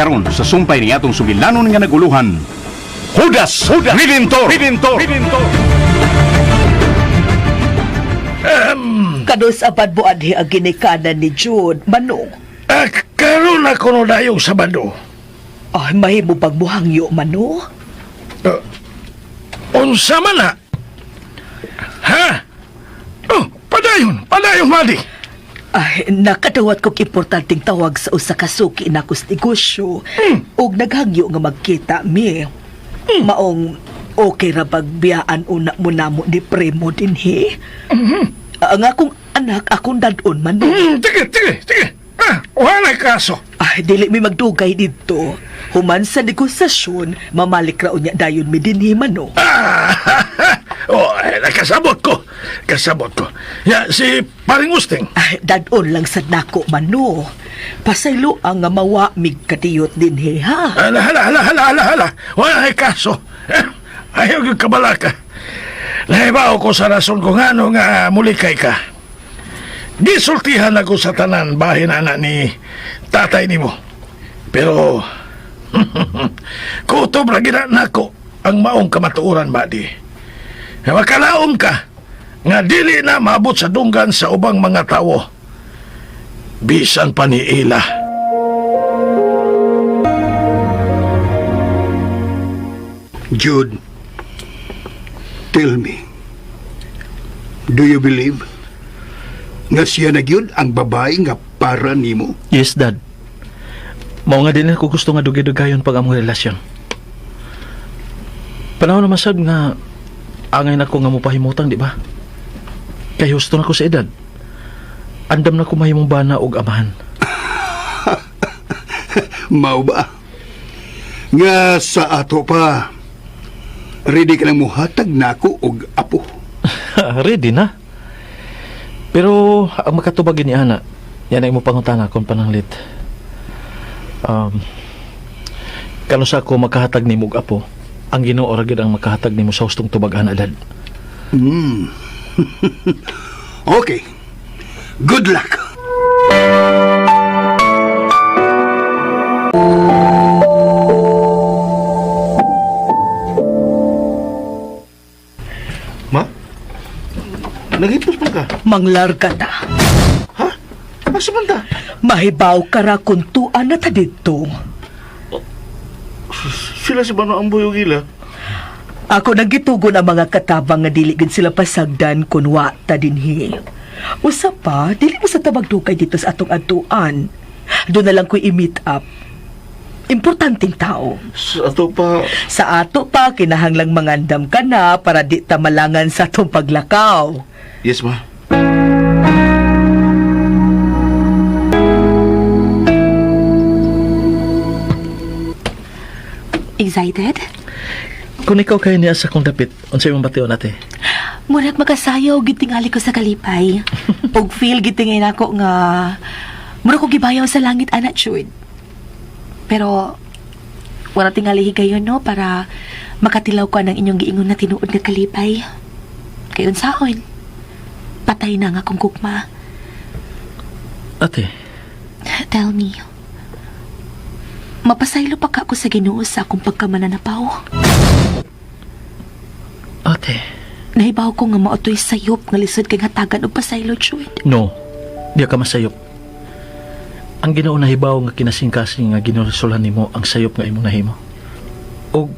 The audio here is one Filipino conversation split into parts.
karon sa sumpay ni atong sugilanon nga naguluhan. Judas Redentor. Kados abad mo anhi ang ginikanan ni Jude, Manong. Karon ako no dayong Sabado. Ay, mahimo bang muhangyo, Mano? Unsa man na? Ha? Oh, padayon, Madi. Ay, nakadawat kong importanteng tawag sa usa ka suki na kus negosyo. Ug naghangyo nga magkita mi. Maong okay ra pagbiyaan una mo namo ni Primo dinhi. Ang akong anak akong dadon man. Sige. Wala kaso. Ay, dili mi magdugay dito. Human sa negosasyon, mamalik raon niya dayon mi dinhi, Mano. Kasabot ko. Ya, si Paring Usting. Ay, dadon lang sa nako, Mano. Pasaylo ang nga mawa mig katiyot dinhi, ha? Hala. Wala kaso. Ayaw yung kabala ka. Nahibaw ko sa rason kung ano nga mulikay ka. Gisultihan ako sa tanan bahin anak ni tatay ni mo. Pero, kutob lagi na ako ang maong kamatuuran, Badi. Makalaom ka nga dili na maabot sa dunggan sa ubang mga tawo. Bisan pa ni Ila. Jude, tell me, do you believe nga siya na gyud ang babae nga para nimo? Yes, Dad. Mao nga din ako gusto nga dugay-dugayon pag among relasyon. Panahon naman sad nga angay na ko nga mopahimutang, di ba? Kay husto na ko sa edad. Andam na ko mahimong bana og amahan. Mao ba? Nga sa ato pa, ready ka lang muhatag nako og apo. Ready na. Pero ang makatubag ni ana, yan ay mo pangutana kung pananglit. Kano sa ako makahatag ni mong apo, ang Ginoo ra gyud ang makahatag nimo sa hustong tubagan, Dad. Okay. Good luck. Ma? Nagipos pa ka? Manglar ka ta. Ha? Asa man ta? Mahibaw ka ra kung tuan na ta dito. Sila si Bano ang buyog ila. Ako nagitugon ang mga katabang nga dili gid sila pasagdan kun wa ta dinhi. Usa pa, dili mo sa tabagdukay dito sa atong adtuan. Doon na lang ko i-meet up. Importanteng tao. Sa ato pa, kinahanglang mangandam ka na para di ta malangan sa atong paglakaw. Yes, ma. Excited? Kung ikaw kayo niya sa kong dapit, unsay mong batiyon nate? Murag makasayaw gitingali ko sa kalipay. Og feel gitingay nako nga murag ko gibayaw sa langit, anak Jude. Pero wala tingali higayon, no, para makatilaw ko ng inyong giingon na tinuod nga kalipay. Kayon sahon. Patay na nga kung gugma. Ate, Tell me, mapasaylo pa ka ako sa Ginoo sa akong pagkamananapaw. ate. Nahibaw ko nga maotoy sayop nga lisod kay hatagan og pasaylo, Jude. No, di ka masayop. Ang Ginoo nahibaw nga kinasing-kasing nga ginuresolhan nimo ang sayop nga imong nahimo. Og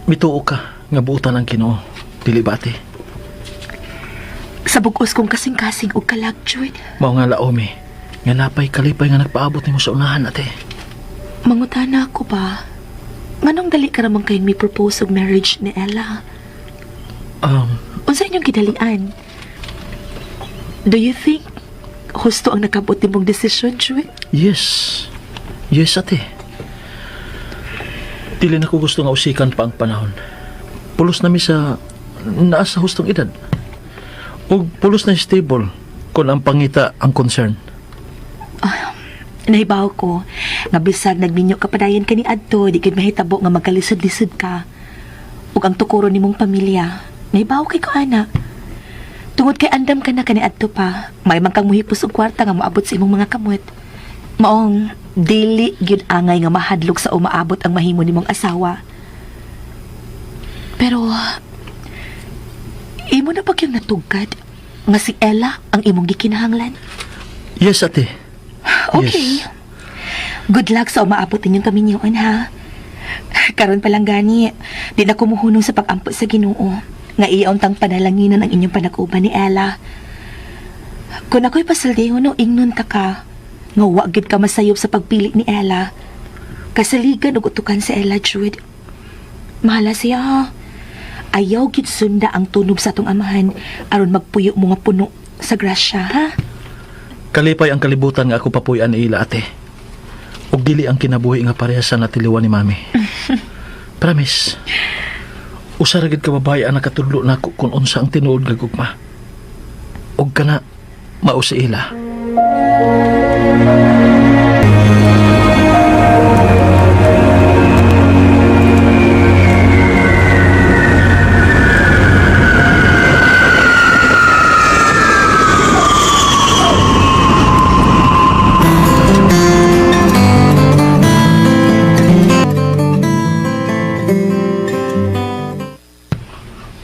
mituo ka nga buutan ang Ginoo, dili ba ate? Sa bugos kong kasing-kasing og kalag, Jude. Mao nga laomi, nga napay kalipay nga nagpaabot nimo sa unahan, ate. Mangutana ako ba? Manong dali ka ramang kayong may propose og marriage ni Ella? Unsa inyong gidalian? Do you think husto ang nakabot nimong desisyon, Jude? Yes. Yes, ate. Dili na ko gusto nga usikan pa ang panahon. Pulos na mi sa naas sa hustong edad. O pulos na stable kung ang pangita ang concern. Nahibaw ko nga bisag nagminyo kapadayon ka ni adto, di gid mahitabo nga magkalisod-lisod ka. Ug ang tukuro nimong pamilya, nahibaw kay ko ana. Tungod kay andam ka na kani adto pa, may man kang muhipos og kwarta nga moabot sa imong mga kamot. Maong, dili gyud angay nga mahadlok sa umaabot ang mahimo nimong asawa. Pero, imo na ba yung natugkad nga si Ella ang imong gikinahanglan? Yes, ate. Okay. Yes. Good luck sa umaabot ninyong kaminyoon, ha? Karon pa lang gani, di na kumuhunong sa pag-ampo sa Ginoo nga iyauntang panalanginan ang inyong panag-uban ni Ella. Kung ako'y pasaldeho no, ingnon ta ka, nga wagid ka masayop sa pagpili ni Ella. Kasaligan ug utukan si Ella, Jude. Mahala siya, ha? Ayaw gid sunda ang tunob sa atong amahan aron magpuyo mo nga puno sa grasya, ha? Kalipay ang kalibutan nga ako papuyan ni ila, ate. Ug dili ang kinabuhi nga parehas sa natiliwan ni mami. Promise. Usa ra gid ka babae ang nakatudlo nako kung unsa ang tinuod nga gugma. Ug kana mao si ila.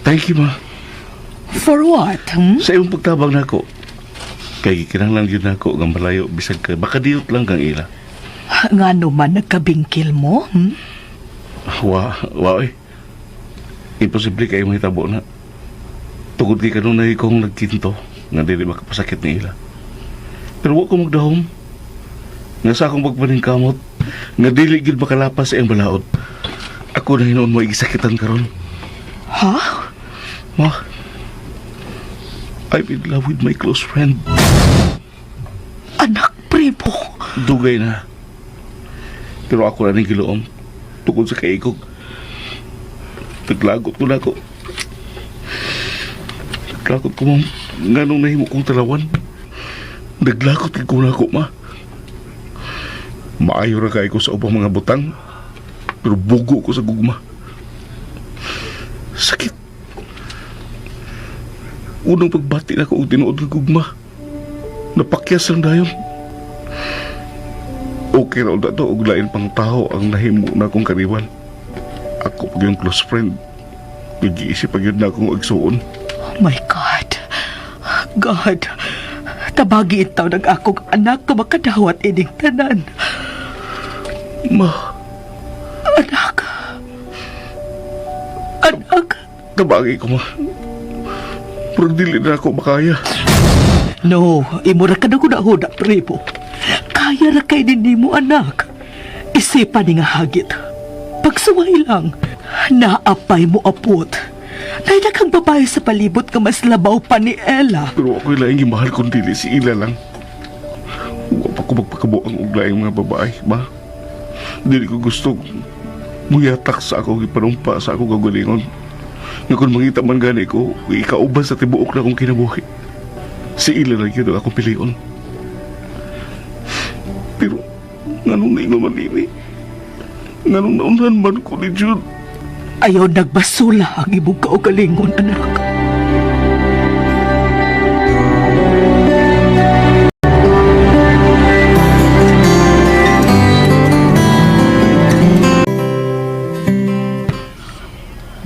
Thank you, ma. For what? Sa iyong pagtabang nako. Kay kinahanglan yun nako nga malayo bisag ka. Baka diot lang kang ila. Nga naman nagkabingkil mo? Wa eh. Imposible kayo mahitabo na. Tugod kay kanunay kong nagkinto nga dili makapasakit ni ila. Pero wa ko magdahom. Nga sa akong pagbaning kamot nga dili gid makalapas sa iyang balaod. Ako na hinuon mo igisakitan karon. Ha? Ma, I'm in love with my close friend. Anak, primo. Dugay na. Pero ako na ning giloom. Tungkol sa kaikog. Naglagot ko na ako. Naglagot ko, ma'am. Nga nung nahimo kong talawan. Naglagot ko na ako, ma. Maayo ra kay ko sa ubang mga butang. Pero bugo ko sa gugma. Sakit. Unang pagbati na ko og tinuod ng gugma. Napakyas lang dayon. Okay na ulit og lain pang tao ang nahimo na akong kariwan. Ako pag yung close friend. Nag-iisip pag yun na akong agsuon. Oh my God. God. Tabagi itaw ng akong anak ka makadawat ining tanan. Ma, Anak. Anak. tabagi ko, ma. Pero dili na ako makaya. No, imo ra ka na huda, primo. Kaya ra kay din mo, anak. Isipan ni nga hagit. Pagsuway lang, naapay mo apot. Dahil kang babae sa palibot nga mas labaw pa ni Ella. Pero ako'y laing mahal kung dili si Ila lang. Huwag pa ko magpakabuang og laing mga babae, ma. Dili ko gusto muyatak sa ako ipanumpa sa ako gagalingon. Nga kung mangita man gani ko, ikauban sa tibuok na akong kinabuhi. Si Ila lang yun ang akong pilion. Pero, nganong naingon man ini? Nganong naunhan man ko ni Jude? Ayaw nagbasula ang imong kaugalingon, anak.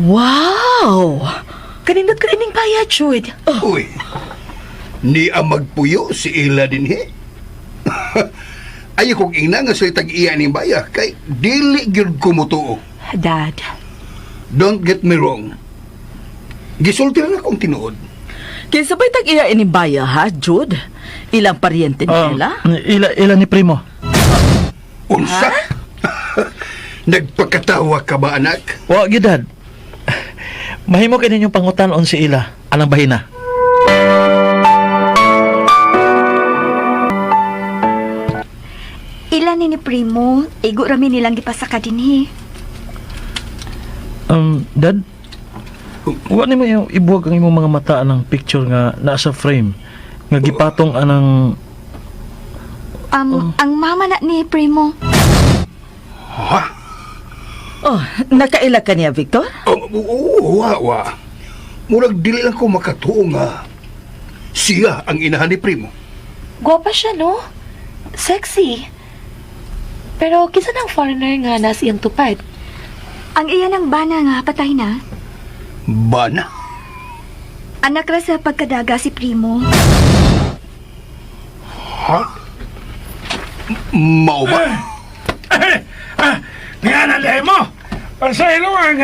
Wow! Kanindot ka rin bayad, Jude. Uy, ni ang magpuyo si Ila din he. Ayaw kong ina nga sa tag-iya ni baya kay dili gyud kumutuo. Dad, Don't get me wrong. Gisulti lang akong tinuod. Kaya sabay tag-iya inimbaya, ha, Jude? Ilang paryente nila? Ila ni primo. Unsa? Nagpakatawa ka ba, anak? Wa gid, dad. Mahimo kay ninyong pangutan-on si ila anang bahina. Ilan ni primo, igo rami nilang gipasaka dinhi. Dad, wa nimo yung ibuwag ang imong mga mata ng picture nga nasa frame nga gipatong anang Ang mama na ni primo. Ha? Oh, nakaila ka niya, Victor? Wa. Murag dili lang ko makatuo nga siya ang inahan ni Primo. gwapa siya, no? Sexy. Pero kinsa ng foreigner nga nas iyang tupad? Ang iya ng bana nga patay na. Bana? Anak ra sa pagkadaga si Primo. Mao ba? Nga nalay mo. Pasaylo ang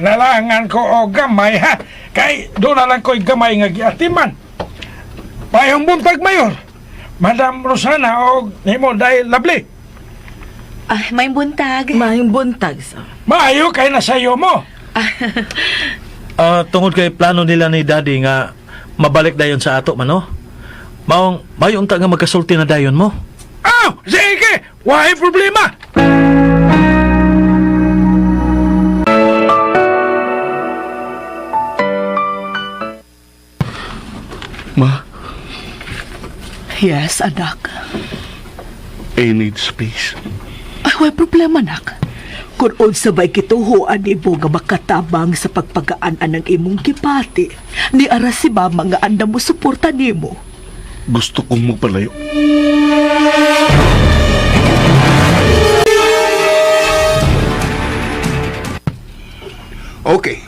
nalangan ko o gamay ha. Kay doon na lang ko'y gamay nga giatiman. Payong buntag mayor. Madam Rosana o nimo dahil labli. Ah, may buntag. Mahing buntag sa. Maayo kay nasayo mo. Tungod kay plano nila ni Daddy nga mabalik dayon sa ato man, no? Mayo unta nga magkasulti na dayon mo. Sige! Wahay problema! Ma, Yes, anak. I need space. Ay, way problema, anak. Kung unsa ba'y kituhuan ibo nga makatabang sa pagpagaan ng imong gipati, ni ara si mama nga anda mo suporta nimo. Gusto kong magpalayo. Okay.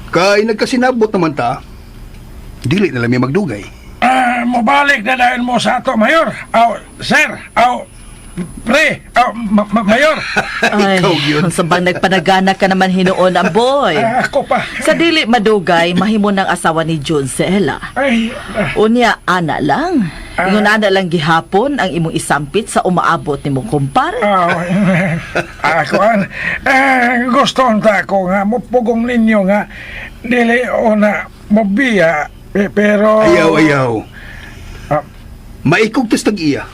Kay nagkasinabot naman ta, dili na lang may magdugay. Mabalik na dahil mo sa ato, Mayor. Sir. Pre. Mayor. Ay, Ikaw yun. sa bang nagpanagana ka naman hinuon ang boy. Ako pa. Sa dili madugay, mahimo ng asawa ni Jun si Ella. Ay, Unya, ana lang. Ingon ana lang gihapon ang imong isampit sa umaabot ni mong kumpare. ako gusto unta ko nga mupugong ninyo nga dili o na mobiya pero Ayaw. Ah. Maikog tas tag-iya.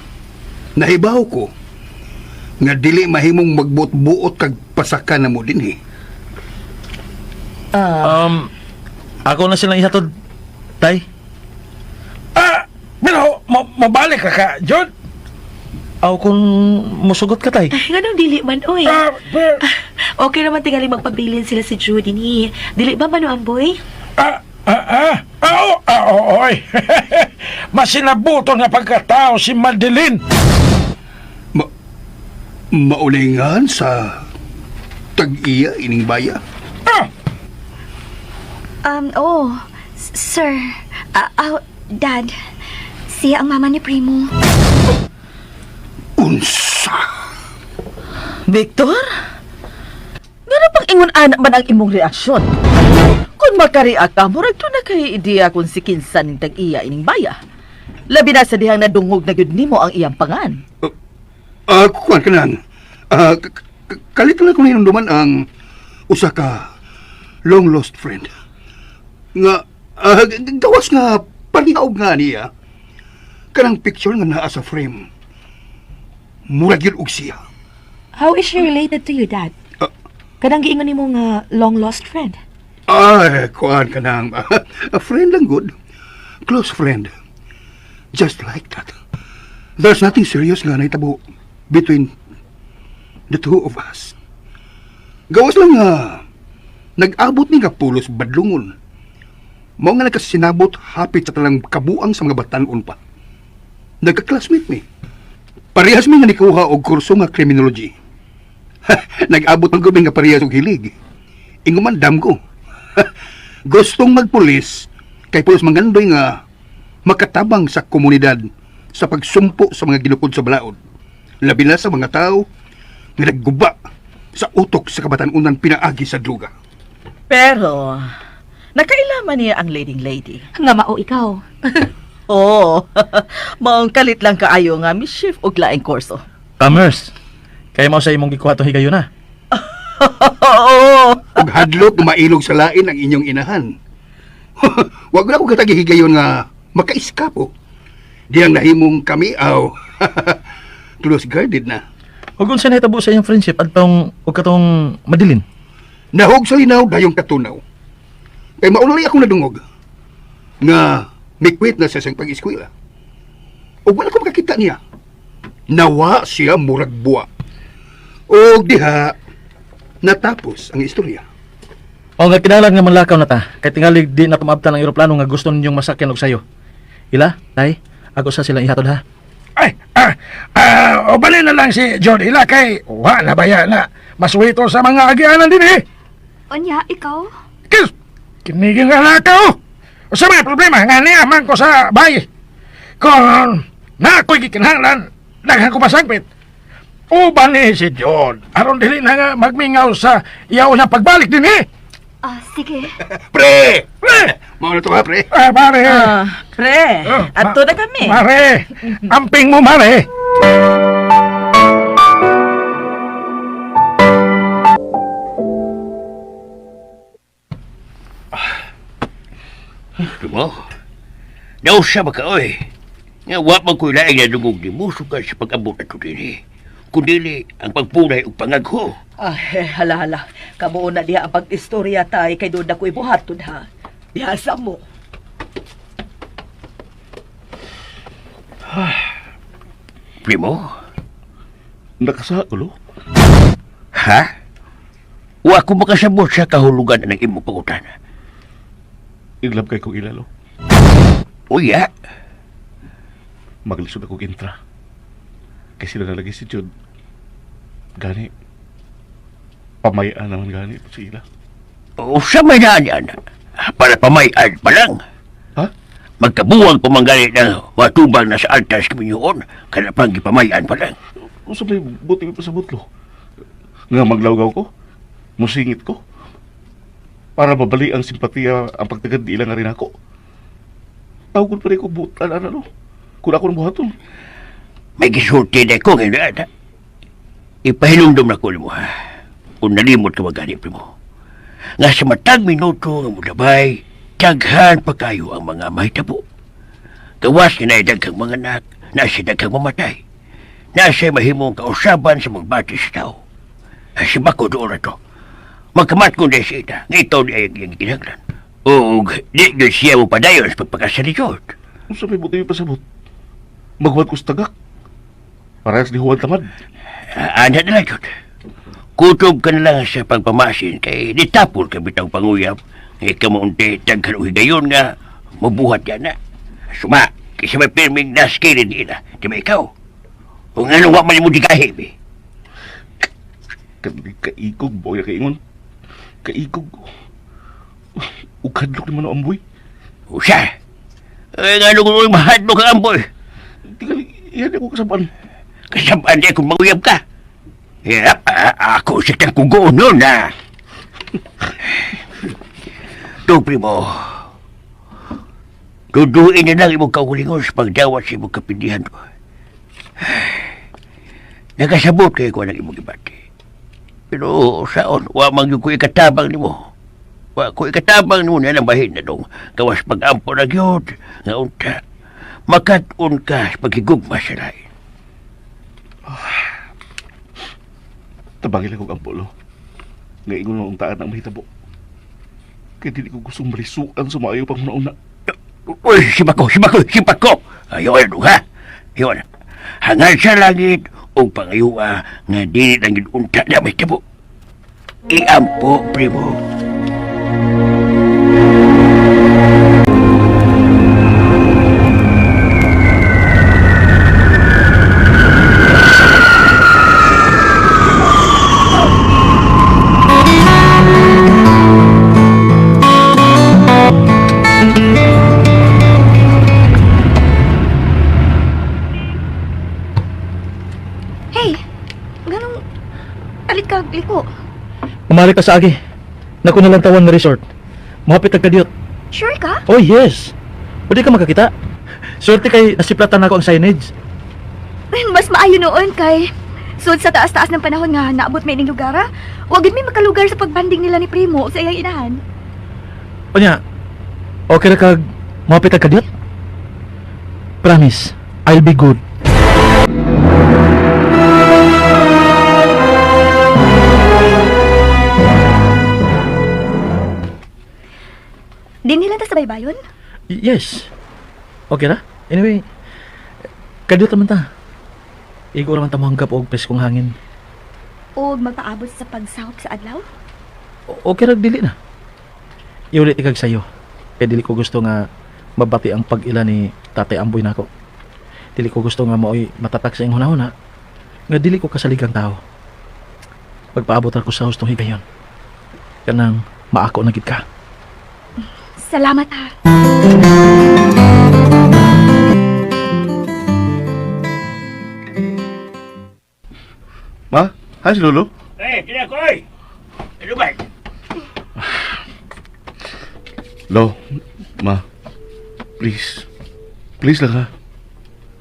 Nahibaw ko nga dili mahimong magbuot-buot kag pasaka na mo din Ako na silang ihatod, Tay. pero mabalik ka John. Aw kung musugot ka, Tay. Nganong dili man, oy. Pero Okay naman tingali magpabilin sila si Judy ni. Dili ba mano ang boy? oy. Masinabuto na pagkatao si Madeline. Maulingan sa tag-iya ining baya. Sir. Dad. Siya ang mama ni Primo. Unsa? Victor? Ngano pang ingon anak man ang imong reaksyon? Kung makareact ka, murag to na kay ideya kung si kinsa ning tag-iya ining baya. Labi na sa dihang nadungog na gyud nimo ang iyang pangan. Kuwan ka lang. Kalit lang ko ninunduman ang usa ka long lost friend. Nga, gawas nga panihaog nga niya. Kanang picture nga naa sa frame. Murag yun og siya. How is she related to you, Dad? Kadang giingon nimo nga long lost friend. Kuwan ka nang. A friend lang good. Close friend. Just like that. There's nothing serious nga naitabo between the two of us. Gawas lang nga nag-abot ni nga pulos badlungon. Mao nga nagkasinabot hapit sa talang kabuang sa mga batanon pa. Nagka-classmate mi. Parehas mi nga nikuha og kurso nga criminology. Nag-abot ang gubing nga parehas og hilig. Inguman dam ko. Gustong magpulis kay pulos mangandoy nga makatabang sa komunidad sa pagsumpo sa mga ginukod sa balaod. Labi na sa mga tao nga nagguba sa utok sa kabatanunan pinaagi sa druga. Pero, nakailaman niya ang leading lady. Nga mao ikaw. Oo, maong kalit lang kaayo nga mischief og laing kurso. Commerce. Kaya mo sa imong gikuha tong higayon na. Oo. Ug hadlok mailog sa lain ang inyong inahan. Wag na ko katagihigayon nga makaiskapo. Diyang nahimong kami aw. Close guarded na. Ug unsa nahitabo sa iyong friendship adtong ug katong Madeline? Nahog sa linaw dayong katunaw. Kay maunali akong nadungog nga mikwit na sa siyang pag-eskwela. O wala ko makakita niya. Nawa siya murag buwa. O diha, natapos ang istorya. O nga kinalang nga manlakaw na ta. Kay tingali di na tumabtan ang eroplano nga gusto ninyong masakyan og sayo. Ila, Tay, ako sa silang ihatod ha. Ay, Ubalin na lang si John ila kay na baya na maswito sa mga agianan din eh. Onya, ikaw? Kis, kiniging anak ko. O sa mga problema, nga niyaman ko sa bayi. Kung na ako'y gikinahanglan, daghan ko masagpit. Uban ni si John, aron dili na nga magmingaw sa iyaw na pagbalik din eh. Sige. Pre! Pre! Mau na to ha, pre? Pare. Pre, ato na kami. Mare, amping mo, mare. Mo? Daw siya ba ka, oy? Nga, wapang ko'y laing na dugog ni mo, suka sa pag-abot na ito din. Kundili ang pagpunay o pangagho. Hala. Kamuo na diha ang pag-istorya tay kay doon ako'y buhaton ha. Diha sa mo. Primo? Nakasa ko, lo. Ha? Wa ko makasabot sa kahulugan ng imong pangutan. Inlab kay kong ilalo. Uya, Maglisod ako intra. Kasi sila nalagi si Jude. Gani. Pamayaan naman gani ito si ila. o sa may daan yan, para pamayan pa lang. Ha? Magkabuwag pamanggali ng watubang na sa altas kami yun, kaya pang ipamayan pa lang. O sa may buti pa sa butlo. Nga maglawgaw ko. Musingit ko. Para mabali ang simpatiya ang pagtagad di ilang rin ako. Tawag pa rin ko butan ano. Kung ako ng buhaton. May gisulti na ko ngayon. Ipahinumdum na ko mo ha. Kung nalimot ka magani mo. Nga sa matag minuto nga mulabay, taghan pa kayo ang mga mahitabo. Gawas na daghang mga anak, nasa daghang mamatay. Nasa mahimong kausaban sa magbati sa tao. Si Bako doon na to. Magkamat ko na siya ita. Ngito niya yung ginaglan. O di doon siya mo padayon sa pagpakasalikod. O sa may buti pa sabot. Maghuwad ko sa tagak. Parehas ni Huwad Tamad. Ano na lang yun. Kutob ka na lang sa pagpamasin kay ditapol ka bitang panguyap. Ikaw mo unti tagkan o higayon nga mabuhat yan na. Suma, kasi may pirming naskirin nila. Di ba ikaw? Kung ano wak mali mo di kahib eh. Kaikog, boy, kaingon. Kaikog. Ukadlok naman ang amboy. O siya? Ay nga nung mahadlo ka amboy. Tingali, yan ako kasabaan. Kasabaan di kung manguyap ka. Hirap, ako sa kang kugo nun na. Ito, primo. Duduin na lang imong kaulingon sa pagdawat sa imong kapindihan ko. Nakasabot kayo ko ng imong ibati. Pero saon, wa man yung ko ikatabang ni mo. Wa ko ikatabang ni mo na bahin na dong. Kawas pag-ampo na yun. Nga unta, makat-un ka sa paghigugma sa lain. Tabangin ako ang polo. Nga ingon ng untaan ang mahitabo. Kaya di ko gustong malisuan sa maayo pang una-una. Uy, si Bako! Ayaw ano ha? Ayaw na. Hangal sa langit o pangayuwa nga di lang ginunta na may tabo. Iampo, primo. Hey, ganong palit ka liko. Umali ka sa agi. Naku na lang tawan nga resort. Mahapit ka diyot. Sure ka? Oh yes. Pwede ka makakita. Swerte kay nasiplatan ako ang signage. Mas maayo noon kay sud sa taas-taas ng panahon nga naabot may ning lugar. Wag gid may makalugar sa pagbanding nila ni Primo sa iyang inahan. Panya, okay na kag mahapit ka diyot? Promise, I'll be good. Di nila ta sa baybayon? Yes. Okay na? Anyway, kadiyot naman ta. Igo naman ta mahanggap og preskong hangin. O magpaabot sa pagsahop sa adlaw? Okay ra dili na. Iulit ikag sayo. Kaya dili ko gusto nga mabati ang pag-ila ni Tatay Amboy nako. dili ko gusto nga mo'y matatak sa iyong hunahuna, nga dili ko kasaligang tao. Pagpaabot ako sa hustong higayon, kanang maako na gid ka. Salamat ha. Ma? Ha, si Lolo? Kaya ko, oy! Ano ba? Lo, ma, please. Please lang ha.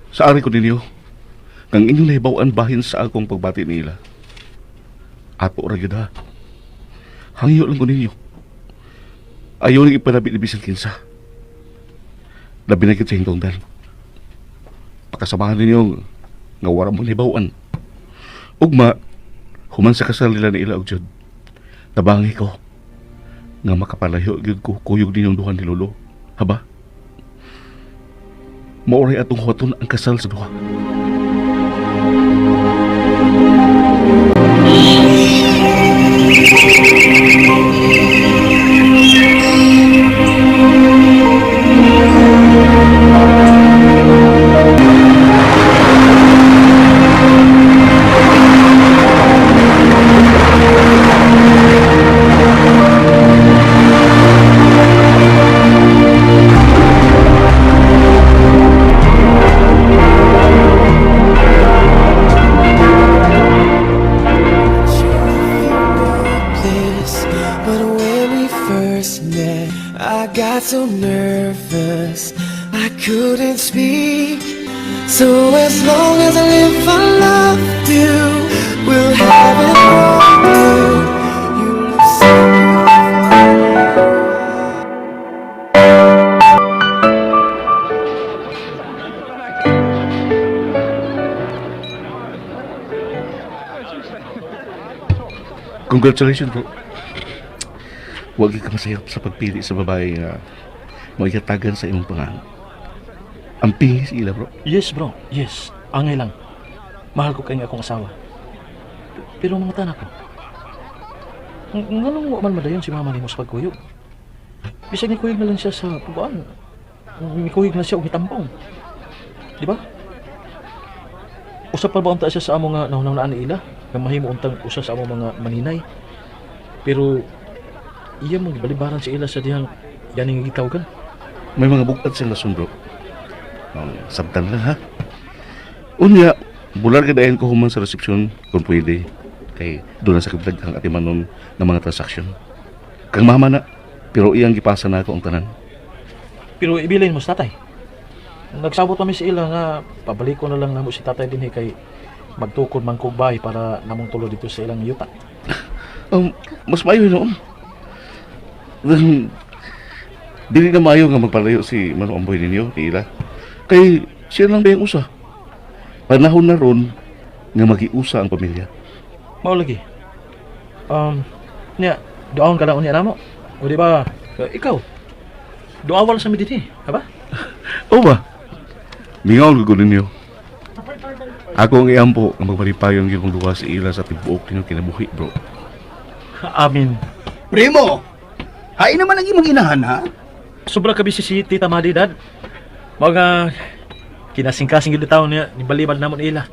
Sa ari ko ninyo, kang inyong nahibawan bahin sa akong pagbati nila. Apo ra gyud ha. Hangyo lang ko ninyo. Ayaw nang ipanabi ni bisan kinsa. Labi na gyud sa hingtungdan. Pakasamahan ninyo nga wara mo nahibawan. Ugma, human sa kasal nila ni ila og jud. Nabangi ko nga makapalayo gyud ko kuyog ninyong duha ni Lolo. Haba? Mauray atong huwaton ang kasal sa duha. Bliss, but when we first met, I got so nervous I couldn't speak. So as long as I live, I love you. We'll have it all. You look so Congratulations, bro. Huwag ka masayap sa pagpili sa babae nga maikatagan sa imong pangalan. Ang pingis ila, bro. Yes, bro. Yes. Angay lang. Mahal ko kayo nga akong asawa. Pero mga tanak ko. Nganong wa man madayon si mama nimo sa pagkuyog? Bisag ni kuyog na lang siya sa pubaan. May kuyog na siya og hitampong. Di ba? Usa pa ba unta siya sa amo nga nahunahunaan ni ila? Nga mahimo untang usa sa amo mga maninay. Pero iya mo gibalibaran si ila sa dihang yaning gitawgan. May mga bukad siyang lason, bro. Sabtan lang, ha? Unya, bular ka dahin ko human sa resepsyon kung pwede. Kay doon na sa kablag ang atimanon ng mga transaksyon. Kang mama na, pero iyang gipasa na ako ang tanan. Pero ibilin mo sa tatay. Nagsabot kami sa ila nga pabalik ko na lang namo si tatay din kay magtukod man kog bahay para namong tulo dito sa ilang yuta. Mas maayo noon. Dili na maayo nga magpalayo si Manong Amboy ninyo, ni ila. Kay siya lang ba yung usa? Panahon na ron nga magiusa ang pamilya. Mao lagi. Niya, doon ka lang unya namo. O di ba? Ikaw. Doawal sa mi dinhi, ha ba? O ba? Mingaw ko ninyo. Ako ang iampo nga magpalipayon yung duwa sa ila sa tibuok ninyo kinabuhi, bro. Amin. Primo! Hain naman ang imong inahan, ha? Sobra ka busy si Tita Madi, Dad. Mga kinasing-kasing gid taon niya ni balibad namon ila.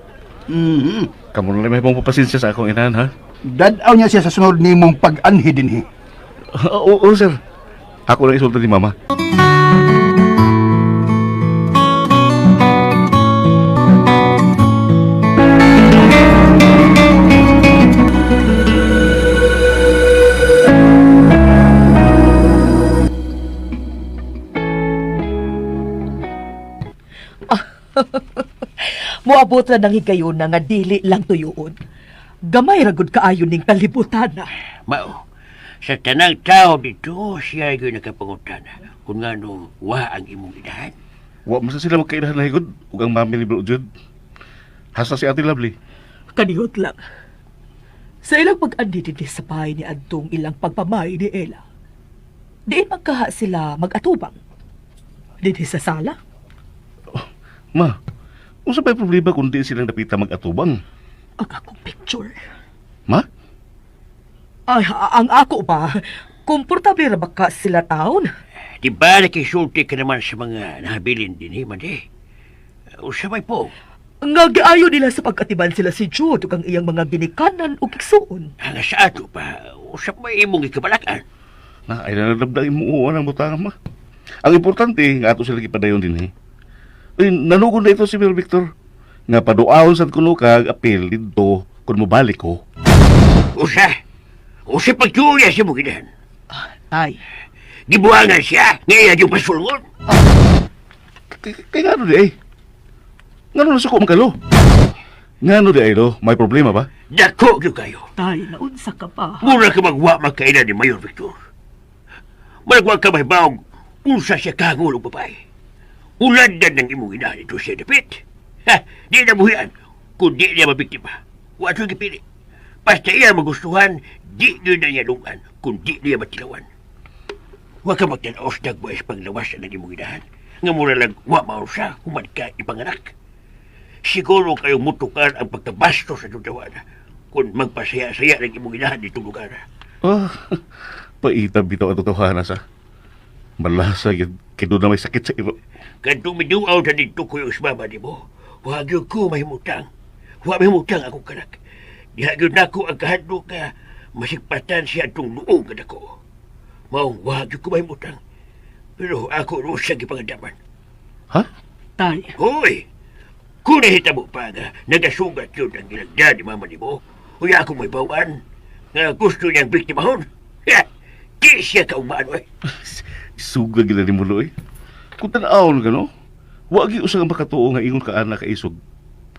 Kamu na may pong papasensya sa akong inahan, ha? Dadaw niya siya sa sunod ni mong pag-anhi dinhi. Oo, sir. Ako lang isulta ni Mama. Moabot na ng higayon na nga dili lang tuyoon. Gamay ragod kaayon ning kalibutan na. Mao, sa tanang tao dito, siya yung nakapangutana. Kung nga no, wa ang imong idahan. Wa mo sa sila magkaidahan na higod ug ang mami ni Bro Jud. Hasta si Ate Lovely. Kaniyot lang. Sa ilang pag-andi din sa bahay ni Adtong ilang pagpamay ni Ella. Di magkaha sila mag-atubang. Dito sa sala. Ma, unsa pa'y problema kung di silang napita mag-atubang? Ang akong picture. Ma? Ay, ang ako ba? Komportable ra ba ka sila taon? Di ba nakisulti ka naman sa mga nahabilin din, man eh? Usa may po. Nga giayo nila sa pagkatiban sila si Jude ug ang iyang mga ginikanan o kiksuon. Hanga sa ato pa, usa may imong ikabalakan. Na, ay nanadabdang imuuan ang butang ma. Ang importante, nga ato sila gipadayon din eh. Ay, nanugod na ito si Mel Victor. Nga paduaon sa kuno kag apil dito kung mabalik ko. Usa pagtuloy siya mo ginahan. Tay, Gibuangan siya, ngayon yung pasulngon. Kaya nga ano di ay? Nga ano nasa ko magkalo? Nga ano di ay do? May problema ba? Dako yung kayo. tay, naunsa ka pa. Mura ka magwa magkainan ni Mayor Victor. Malagwag ka mahibawag, unsa siya kagulong babae. Uladan ng imong inahan ito siya dapit. Ha, di na buhian, kung di niya mabiktima. Wato gipili. Basta iya magustuhan, di nyo na niya lungan, kung di niya matilawan. Huwag ka magtanaos nagbuwes paglawasan ng imong inahan. Nga mura lang, wa maon siya, human ka ipanganak. Siguro kayong mutukan ang pagkabasto sa tutawan kung magpasaya-saya ng imong inahan ditong lugar. Ah, paitab bitaw ang totohanan sa. Malasa yun, kido na may sakit sa iro. Kanto miduaw na dito ko yung usmama ni mo, huwag yun ko mahimutang. Huwag mahimutang akong kanak. Diha yun ako ang kahadlo ka, masigpatan siya itong luong ka ako. Maong huwag yun ko mahimutang. Pero ako ro siya gipangadaman. Ha? Tay, Hoy! Kung nahitabo pa nga, nagasugat yun ang ilagda ni mama ni mo, huwag ako may bawan, nga gusto niyang biktimahon. Ha! Di siya kaumaan, oy. Suga gila ni Mulo eh. Kung tanawon ka no, wag yung usang makatuo nga ingon ka anak ka isog.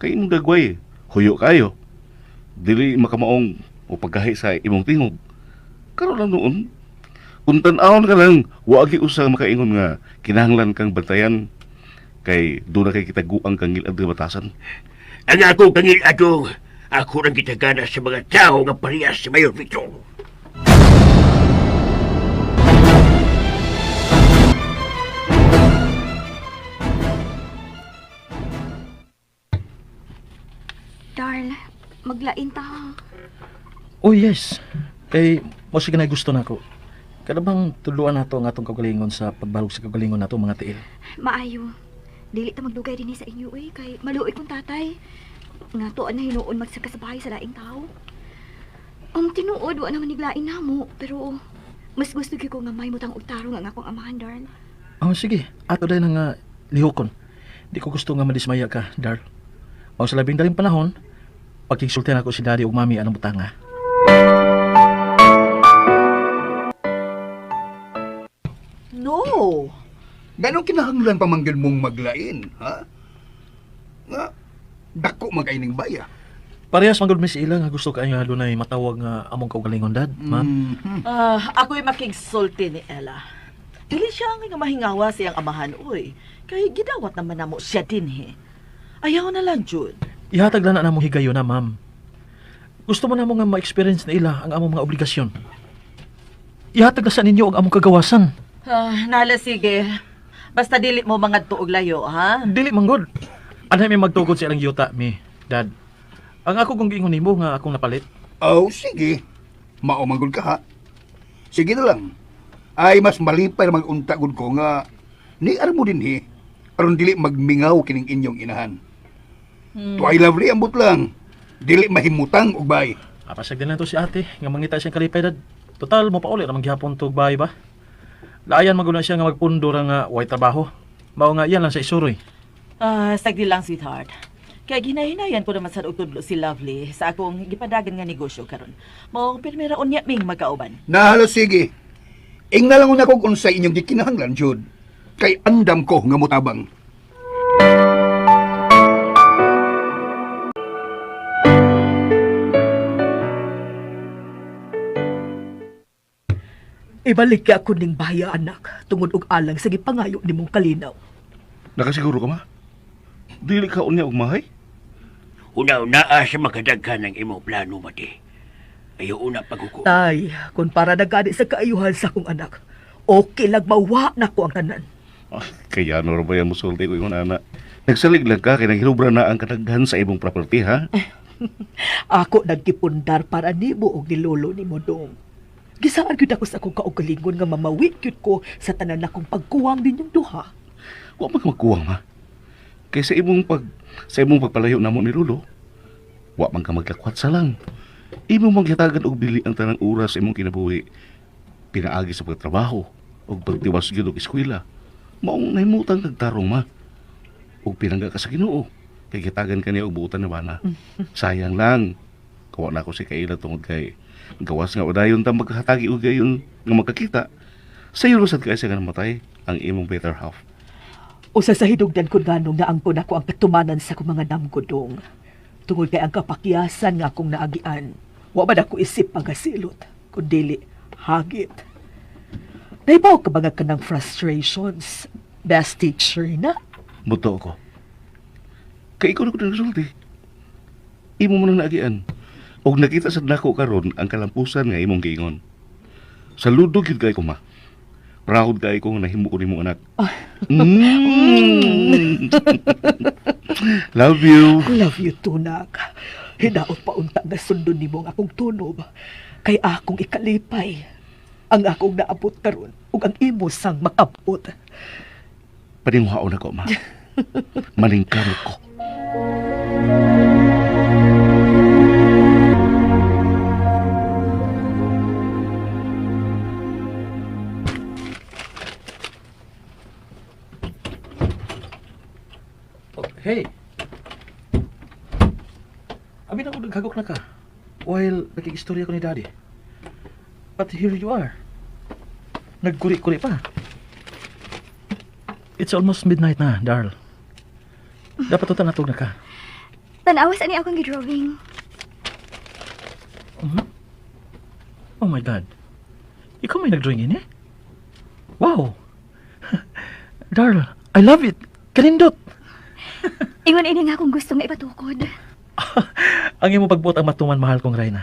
Kay imong dagway, huyo kayo. Dili makamaong o pagkahi sa imong tingog. Karon lang noon, kung tanawon ka lang, wag yung usang makaingon nga kinahanglan kang bantayan kay doon na kay kita guang kang ngilad nga batasan. Ang akong kangil-adong, ako nang kitagana sa mga tao nga parehas si Mayor Victor. Darl, maglain ta. Oh yes. Kay mo sige na gusto nako. Kada bang tuluan nato ang atong kagalingon sa pagbalog sa kagalingon nato mga tiil. Maayo. Dili ta magdugay din sa inyo kay maluoy kong tatay. Nga to na hinuon magsakasabahay sa daing tao. Ang tinuod wa naman niglain namo, pero mas gusto ko nga may mutang utaro nga akong amahan, Darl. Oh sige, ato dahil nga lihokon. Di ko gusto nga madismaya ka, Dar. O sa labing daling panahon, pagkigsultihan ako si Daddy ug Mami anong butanga. no. Ganong kinahanglan pamanggil mong maglain, ha? Nga, dako magaining baya. Parehas manggod mi si Ila nga gusto kaayo adunay matawag nga among kaugalingon, Dad, Ma'am. Ako'y makigsulti ni Ella. Dili siya nga mahingawa siyang amahan, uy. Kay gidawat naman namo siya din, he. Ayaw na lang, Jude. Ihatag na namong higayon na, Ma'am. Gusto mo na mo nga ma-experience na ila ang among mga obligasyon. Ihatag na sa ninyo ang among kagawasan. Nala, sige. Basta dili mo mga tuog layo, ha? Dili manggod. Anay may magtugod sa ilang yuta, mi, Dad. Ang ako kung giingon nimo nga akong napalit. Oh, sige. Maumanggol ka, ha? Sige na lang. Ay, mas malipay na mag-untagod ko nga ni mo din, he. Aron dili magmingaw kining inyong inahan. Tuay lovely ambot lang. Dili mahimutang og bay. Apasag din na to si ate, nga mangita siyang kalipay, Dad. Total, mo pa uli na maghihapon to bahay ba? Laayan maguna siya nga magpundo ra nga way trabaho. Mao nga iyan lang sa isuroy. Sagdi lang, sweetheart. Kaya ginahinayan ko naman sa utudlo si Lovely sa akong gipadagan nga negosyo karon. Mao pirmira unya ming magkauban. Nahalo, sige. Ingna lang una ko kung sa inyong gikinahanglan, Jude. Kay andam ko nga mutabang. Ibalik ka ako ning bahaya, anak. Tungod og alang sa gipangayo nimong kalinaw. Nakasiguro ka ma? Dili ka unya og mahay? Una-una sa makadaghan ng imong plano, mati. Ayaw una pagkuko. Tay, kung para nagani sa kaayuhan sa akong anak, okay lang mawa na ko ang tanan. Kaya ano ba yan musulti ko yung anak? Nagsalig lang ka kaya naghilubra na ang kadaghan sa imong property, ha? Ako nagkipundar para nimo og nilolo ni mo dong. Gisaan gyud ako sa akong kaugalingon nga mamawit gyud ko sa tanan akong pagkuwang ninyong duha. Huwag magkuwang, ma. Kay sa imong pagpalayo namo ni Lolo, wa man ka maglakwat sa lang. Imong magyatagan og dili ang tanang oras sa imong kinabuhi. Pinaagi sa pagtrabaho og pagtiwas gyud og eskwela. Maong nahimutang kag tarong ma. Og pinangga ka sa Ginoo. Kay gitagan kaniya og buutan na bana. Sayang lang. Kawa na ako si Kaila tungod kay gawas nga udayon ta maghatagi og gayon nga magkakita. Sayo lusad kay siya nga namatay ang imong better half. Usa sa hinungdan ko ganong naangkon ako ang katumanan sa akong mga namgodong. Tungod kay ang kapakyasan nga akong naagian. Wa man ako isip pagasilot, kundili hagit. Naibaw ka ba nga kanang frustrations? Best teacher na? Buto ko. Kay ikaw na ko nagsulti. Imo mo nang naagian. Og nakita sa nako karon ang kalampusan nga imong giingon. Saludo gyud kay ko ma. Proud kay ko nga nahimo ko nimo anak. Love you. Love you too, nak. Hinaot pa unta nga sundon nimo ang akong tunob. Kay akong ikalipay. Ang akong naabot karon ug ang imo sang makabot. Paninghaon ako ma. Maningkamot ko. Hey! Abi na ako naghagok na ka while nagkikistorya ko ni Daddy. But here you are. Nagkuri-kuri pa. It's almost midnight na, Darl. Dapat ito natog na ka. Tanawas ani akong gidrawing. Oh my God. Ikaw may nag-drawing eh? Wow! Darl, I love it. Kalindot! Ingon ini nga akong gusto nga ipatukod. Ang imo pagbuot ang matuman mahal kong Reyna.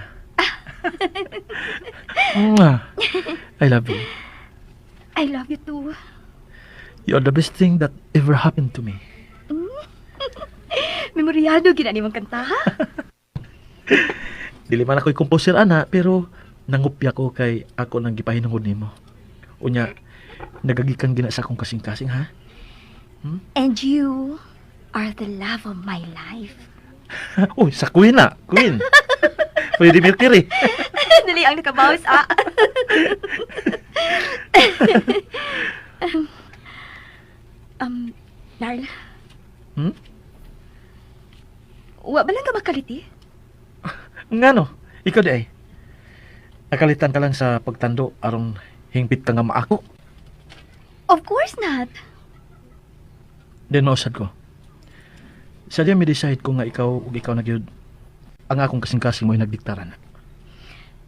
Mwah. I love you. I love you too. You're the best thing that ever happened to me. Memoryado gina ni mong kanta, ha? Dili man ako'y composer ana, pero nangupya ko kay ako nang gipahinungod nimo. Unya, nagagikan gina sa akong kasing-kasing, ha? And you are the love of my life. Uy, sa Queen na. Queen. Pwede Mercury. Dali ang nakabawas, ah. Darl. Wa ba lang ka makaliti? Nga no, ikaw di ay. Nakalitan ka lang sa pagtando arong hingpit ka nga maako. Of course not. Then mausad ko. Sa diya mi decide ko nga ikaw ug ikaw na gyud ang akong kasing-kasing mo'y nagdiktaran.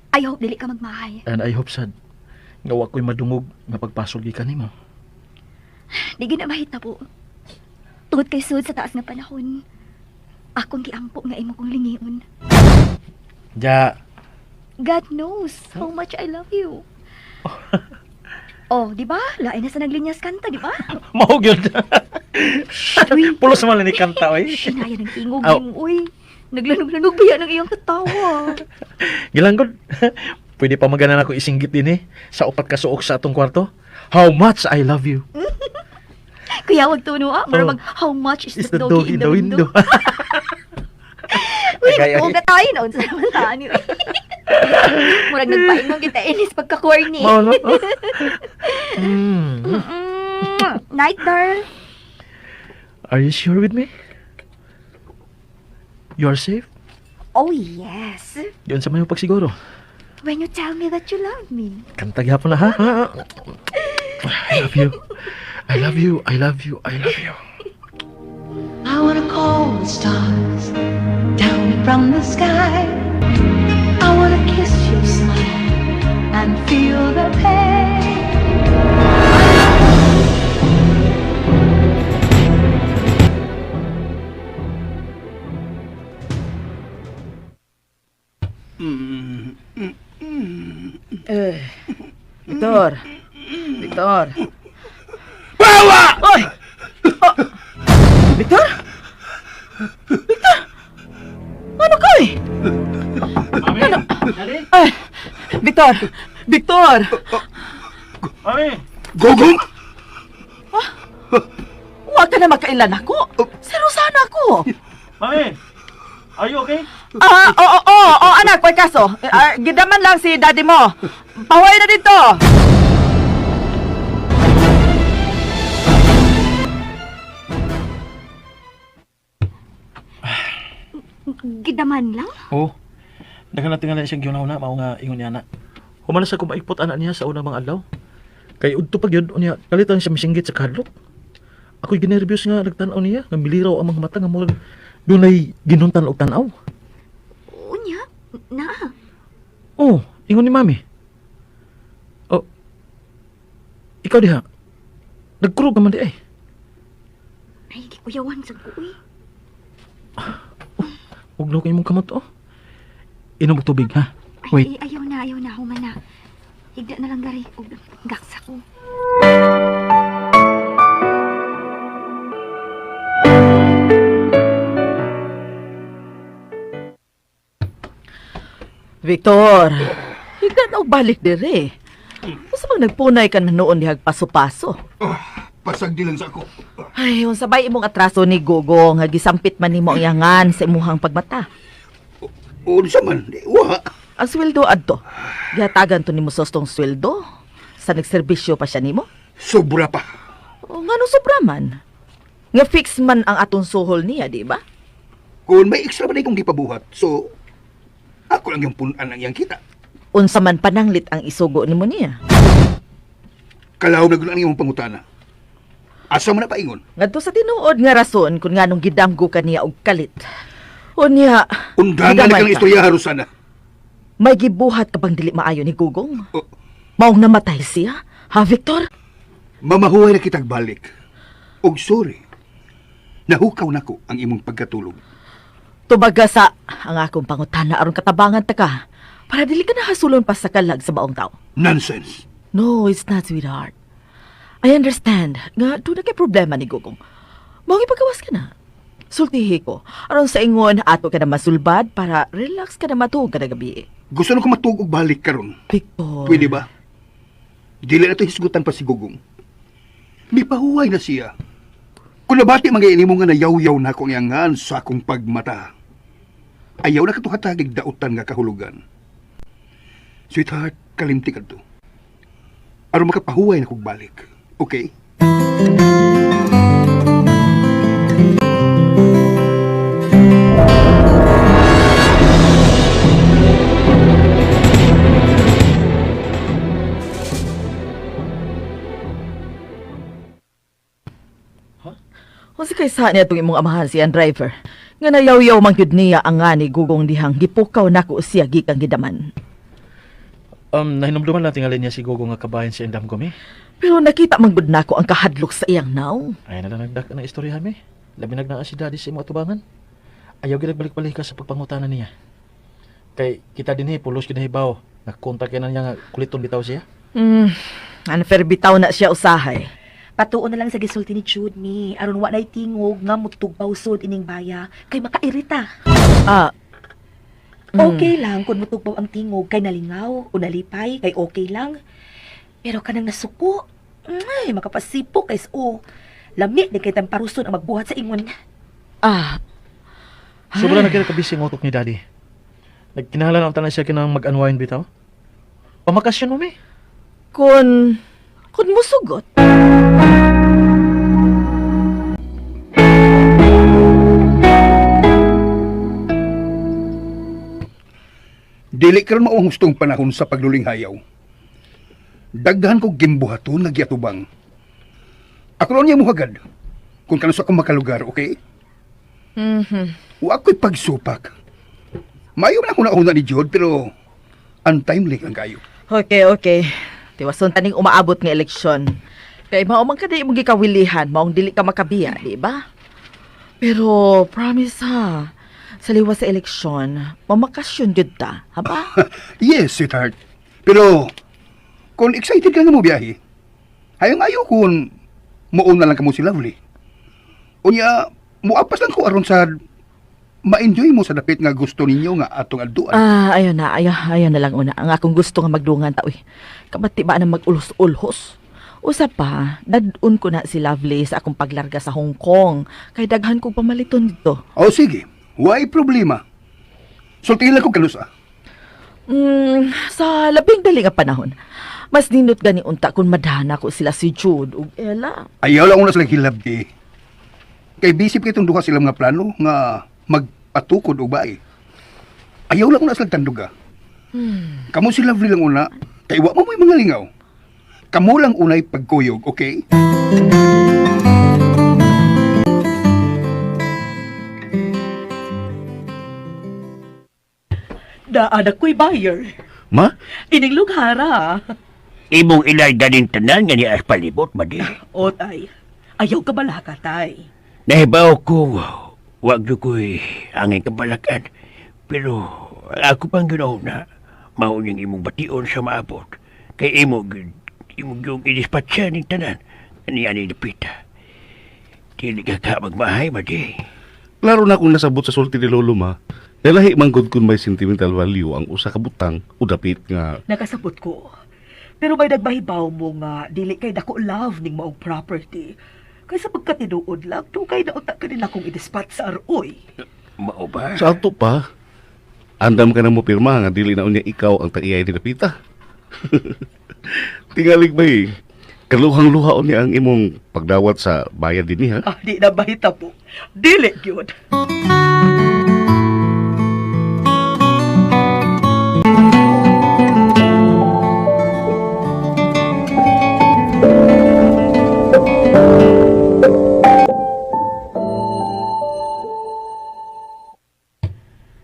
I hope dili ka magmahay. And I hope sad nga wa ko'y madungog nga pagpasol gikan nimo. Di gina mahita po. Tungod kay sud sa taas nga panahon. Akong giampo nga imo kong lingion. Ja. God knows how much I love you. Oh, di ba? Lain na sa naglinyas kanta, di ba? Mao gyud. Uy. Pulos man ni kanta oy. Sinaya ng ingog Aw. mo, uy. Naglanog-lanog biya ng iyong katawa. Gilanggod. Pwede pa maganan ako isinggit din sa upat ka suok sa atong kwarto. How much I love you. Kuya, wag tuno ah. Mara Oh. mag, how much is Is the doggy in the window? Uy, Agay, huwag na tayo noon sa naman taan yun. Murag nagpainong kita inis pagka-corny. Mao no? Night, darl. Are you sure with me? You are safe? Oh, yes. Yun sa may pagsiguro. When you tell me that you love me. Kanta gyapon na ha? I love you. I love you. I love you. I love you. I wanna call the stars down from the sky. I wanna kiss your smile and feel the pain. Victor. Victor. Bawa! Oy! Victor? Victor? Ano ka eh? Ano? Ay, Victor! Victor! Gugong! Huwag ka na makailan ako. Sir na ako. Mami, are you okay? Oo, anak, may kaso. Gidaman lang si daddy mo. Pahuay na dito. Gidaman lang? Oo. Nagkanatingan na siyang giunaw na, mao nga ingon niya na. Humalas ako maikpot anak niya sa unang mga adlaw. Kay udto pag yun, unya, kalitan siya misinggit sa kadlok. Ako'y ginervyos nga nagtanaw niya, nga miliraw ang mga mata nga murag dunay ginuntan og tanaw. Unya? Na? Oh, ingon ni mami. Oh, ikaw diha. Nagkurog naman di ay. Ay, di kuyawan sa kuy. Huwag na kayo mong kamot, oh. Inom og tubig, ha? Wait. Ay, ayaw na, humana. Higda na lang gari, ug gaksa ko. Victor, higda na og balik dire. Usa bang nagpunay ka na noon dihag paso-paso? Pasag di lang sa ako. Ay, yung sabay imong atraso ni Gogo nga gisampit man nimo ang yangan sa imuhang pagmata. O sa man, wa. Ang sweldo adto. Gihatagan to nimo sostong sweldo sa nagserbisyo pa siya nimo? Sobra pa. O ngano sobra man? Nga fix man ang atong suhol niya, di ba? Kung may extra ba na ikong gipabuhat, so ako lang yung punan ang iyang kita. Unsa man pananglit ang isugo nimo niya. Kalaw na gulang iyong pangutana. Asa mo na paingon? Ngadto sa tinuod nga rason kung nganong gidamgo ka niya og kalit. Unya, Undangan na gigamay kang ka. istorya harusana. May gibuhat ka bang dili maayo ni Gugong? Oh, Maong namatay siya? Ha, Victor? mamahuway na kitag balik. Og sorry, nahukaw nako ang imong pagkatulog. Tubaga sa ang akong pangutana aron katabangan ta ka para dili ka nahasulon pa sa kalag sa baong tao. Nonsense. No, it's not, sweetheart. I understand nga doon na kay problema ni Gugong. Maong ipagawas ka na. Sultihi ko, aron sa ingon ato ka na masulbad para relax ka na matug kada gabi. Gusto na ko matugog balik karon. Victor. Pwede ba? Dili na ito hisgutan pa si Gugong. Mipahuway na siya. Kung nabati mga inimo nga nayaw-yaw na akong iyangan sa akong pagmata. Ayaw na katuhatagig dautan nga kahulugan. Sweetheart, kalimti ka to. Aron makapahuway na kong balik. Okay? Kung si kaysa niya itong imong amahan siyang driver, nga nayaw-yaw man yun niya ang nga ni Gugong dihang gipukaw nako siya gikang gidaman. Nahinumduman lang tingalin niya si Gogo nga kabayan si Endam Gumi. Pero nakita man gud nako ang kahadlok sa iyang naw. Ay nalanagdak na istorya mi. Labi nagnaa si daddy sa imong atubangan. Ayaw ginagbalik-balik ka sa pagpangutanan niya. Kay kita din pulos kinahibaw. Nagkontak ka na niya nga kuliton bitaw siya. Unfair bitaw na siya usahay. Patuon na lang sa gisulti ni Jude mi. Aron wa na'y tingog nga mutugbaw sud ining baya. Kay makairita. Okay lang kung mutugbaw ang tingog kay nalingaw o nalipay kay okay lang. Pero kanang nasuko, ay makapasipok kay o lami di kay tamparuson ang magbuhat sa ingon. Sobra na kaya kabisi ang utok ni daddy. Nagkinahalan ang tanan siya kinang mag-unwind bitaw. Pamakasyon mo mi. Kun musugot. Dili karon mao ang hustong panahon sa pagluling hayaw. Daghan ko gimbuhaton nga giatubang. Ako lang niya muhagad. Kung kanus ako makalugar, okay? Wa ko'y pagsupak. Mayo man ako nauna ni Jod, pero untimely lang kayo. Okay. Tiwason taning umaabot nga eleksyon. Kay mao man ka di mo gikawilihan, maong dili ka makabiya, di ba? Pero promise ha, sa liwas sa eleksyon, mamakasyon jud ta, ha ba? Yes, sweetheart. Pero, kung excited ka nga mo biyahe, hayang-ayo kung mauna lang ka mo si Lovely. Unya, muapas lang ko aron sa ma-enjoy mo sa dapit nga gusto ninyo nga atong adduan. Ayun na lang una. Ang akong gusto nga magdungan ta, uy. Kamati ba na mag-ulos-ulhos? Usa pa, dadun ko na si Lovely sa akong paglarga sa Hong Kong. Kay daghan kong pamaliton dito. O sige, why problema. Sultihan lang ko kalusa. Sa labing dali nga panahon, mas ninot gani unta kung madana ko sila si Jude ug Ella. Ayaw lang una silang hilabdi. Kay bisip kay itong duha sila mga plano nga magpatukod o bae. Ayaw lang una silang tanduga. Kamu si Lovely lang una, kay wa mo may mga lingaw. Kamu lang unay pagkuyog, okay? Daan ako'y buyer. Ma? Ining lughara. Imong ilarga din tanan nga ni as palibot, madi. Otay, ayaw ka balaka, tay. Nahibaw ko, wag nyo ko'y angin kabalakan. Pero ako pang ginauna, maunang imong bation sa maabot. Kay imong yung inispatsa ng tanan, ni Ani Lupita. Dili ka magmahay, madi. Klaro na akong nasabot sa sulti ni Lolo, ma. Dalahi manggod kun may sentimental value ang usa ka butang o dapit nga. Nakasabot ko. Pero may nagbahibaw mo nga, dili kay dako love ning maong property. Kay sa pagkatinuod lang, kay naunta ka nila kong idispat sa aroy. Mao ba? Sa ato pa, andam ka na mo pirma nga dili na unya ikaw ang tag-iyay ni Dapita. Tingalig ba eh. Kaluhang-luhaon niya ang imong pagdawat sa bayan din niya. Ah, di na bahita po. Dili, yun.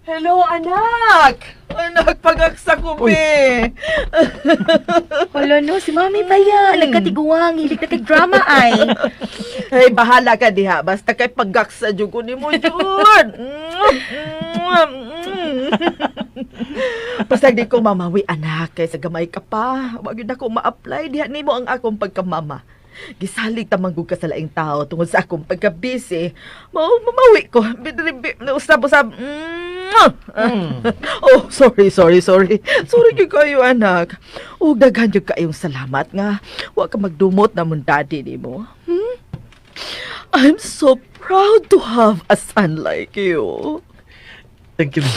Hello, anak! Anak, pagaksa ko, be! Wala no, si Mami pa yan. Nagkatiguang, hilig na kag-drama ay. Ay, bahala ka diha. Basta kay pagaksa dyan ko ni mo, Jun. Basta di ko mamawi, anak. Kay sa gamay ka pa. Wag yun ako ma-apply. Diha ni mo ang akong pagkamama. Gisalig tamanggog ka sa laing tao tungod sa akong pagka-busy. Mamawi ko. Usab-usab. Oh, sorry. Sorry kayo, anak. O, daghan yung kayong salamat nga. Huwag ka magdumot na mong daddy ni mo. I'm so proud to have a son like you. Thank you, Ma.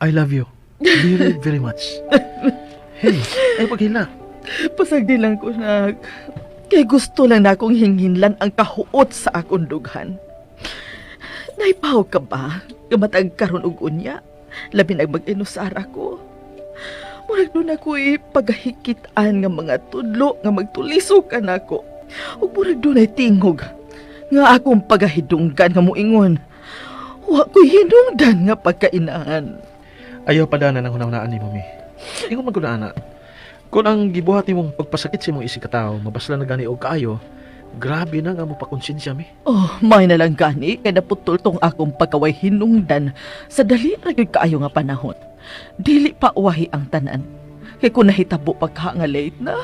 I love you. Very, very much. Hey, ay paghila. Pasagdi lang ko, nak. Kay gusto lang na akong hinghinlan ang kahuot sa akong dughan. Naipaw ka ba? Kamatag karon og unya. Labi nag mag-inusara ko. Murag doon ako'y pagahikitan nga mga tudlo nga magtulisokan ako. Ug murag doon ay tingog nga akong pagahidunggan nga muingon. Wa ko'y hinungdan nga pagkainaan. Ayaw pa dana ng hunahunaan ni Mami. Ingon man ko na, ana. Kung ang gibuhat ni mong pagpasakit sa imong isig katao, mabasla na gani og kaayo, grabe na nga mo pakonsensya mi. Oh, may na lang gani, kaya naputol tong akong pagkaway hinungdan sa dali na gyud kaayo nga panahon. Dili pa uwahi ang tanan. Kay kung nahitabo pagka nga late na,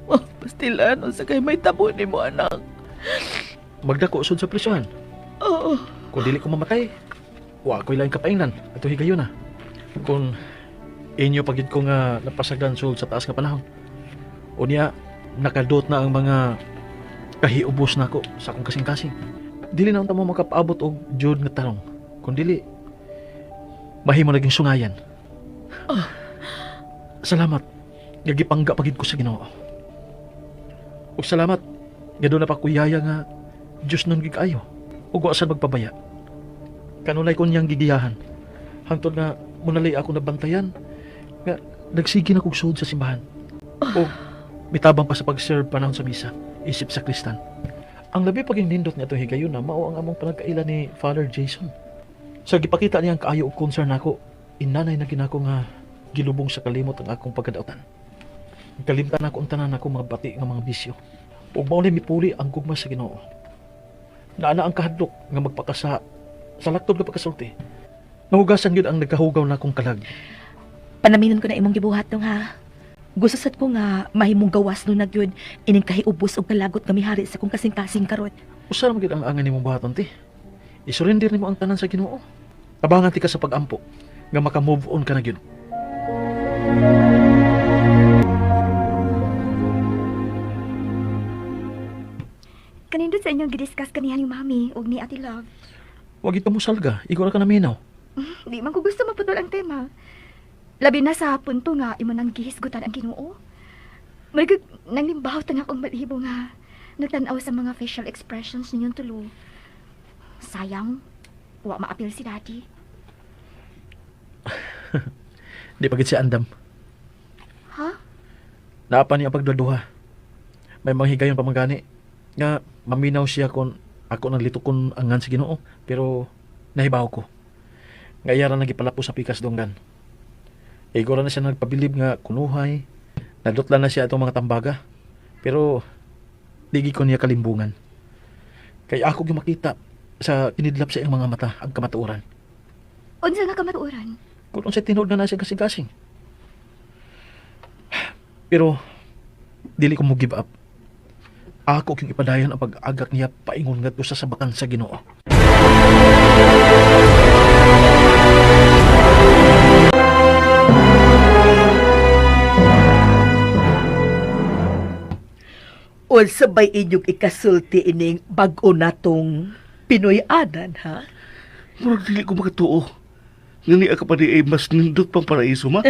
oh, pastilan, sa kay may tabo ni mo, anak. Magdako usod sa presyohan. Oo. Kung dili ko mamatay, wa ko'y laing kapaingnan. Ito higayon na. Kung inyo pagid ko nga napasagdan sul sa taas nga panahon. Unya, nakadot na ang mga kahiubos na ako sa akong kasing-kasing. Dili na unta mo makapaabot og jud nga tarong. Kung dili, mahimo naging sungayan. Salamat. Gagipangga pagid ko sa Ginoo. Ug salamat. Gado na pa kuyaya nga Diyos nun gigayo. Ug wa sad magpabaya. Kanunay ko niyang gigiyahan. Hangtod nga munalay ako nabantayan nga nagsigi na kog suod sa simbahan. O mitabang pa sa pag-serve panahon sa misa, isip sa Kristan. Ang labi paging nindot niya itong higayon na mao ang among panagkaila ni Father Jason. Sa gipakita niyang kaayo og concern ako, inanay na ginako nga gilubong sa kalimot ang akong pagkadautan. Kalimtan ako ang tanan ako mga bati nga mga bisyo. Ug mao ni mipuli ang gugma sa Ginoo. Naana ang kahadlok nga magpakasa sa laktod nga pagkasulti. Nahugasan gyud ang nagkahugaw na akong kalag. Panaminon ko na imong gibuhat nung ha. Gusto sad ko nga mahimong gawas no na gyud ining kahiubos og kalagot nga mihari sa kong kasing-kasing karon. Usa man gyud ang angan nimong buhaton ti. I-surrender nimo ang tanan sa Ginoo. Tabangan ti ka sa pag-ampo nga maka-move on ka na gyud. Tungod sa inyong gidiscuss kaniya ni Mami o ni Ate Love. Wag ito mo salga. Ikaw ka naminaw. Di man ko gusto maputol ang tema. Labi na sa punto nga imo nang gihisgutan ang Ginoo. Marigag nang limbaw tang akong balibo nga nagtanaw sa mga facial expressions ninyong tulo. Sayang, wa maapil si Daddy. Di pagit si Andam. Ha? Naapan niya ang pagduduha. May mga higayon pa magani. Nga, maminaw siya kung ako nang litukon angan sa Ginoo. Pero, nahibaw ko. Nga iyara nagipalapo sa pikas donggan. Igora na siya nagpabilib nga kunuhay. Nadutlan na siya itong mga tambaga. Pero, digi ko niya kalimbungan. Kaya ako yung makita sa kinidlap sa iyang mga mata ang kamatuoran. Unsa nga kamatuoran? Kung sa tinood na siya kasing-kasing. Pero, dili ko mo give up. Ako yung ipadayon ang pag-agak niya paingon nga sa sabakan sa Ginoo. O sabay inyong ikasulti ining bag-o natong Pinoy adan, ha? Murag dili ko makatuo. Nga niya ka pa di ay mas nindot pang paraiso, ma.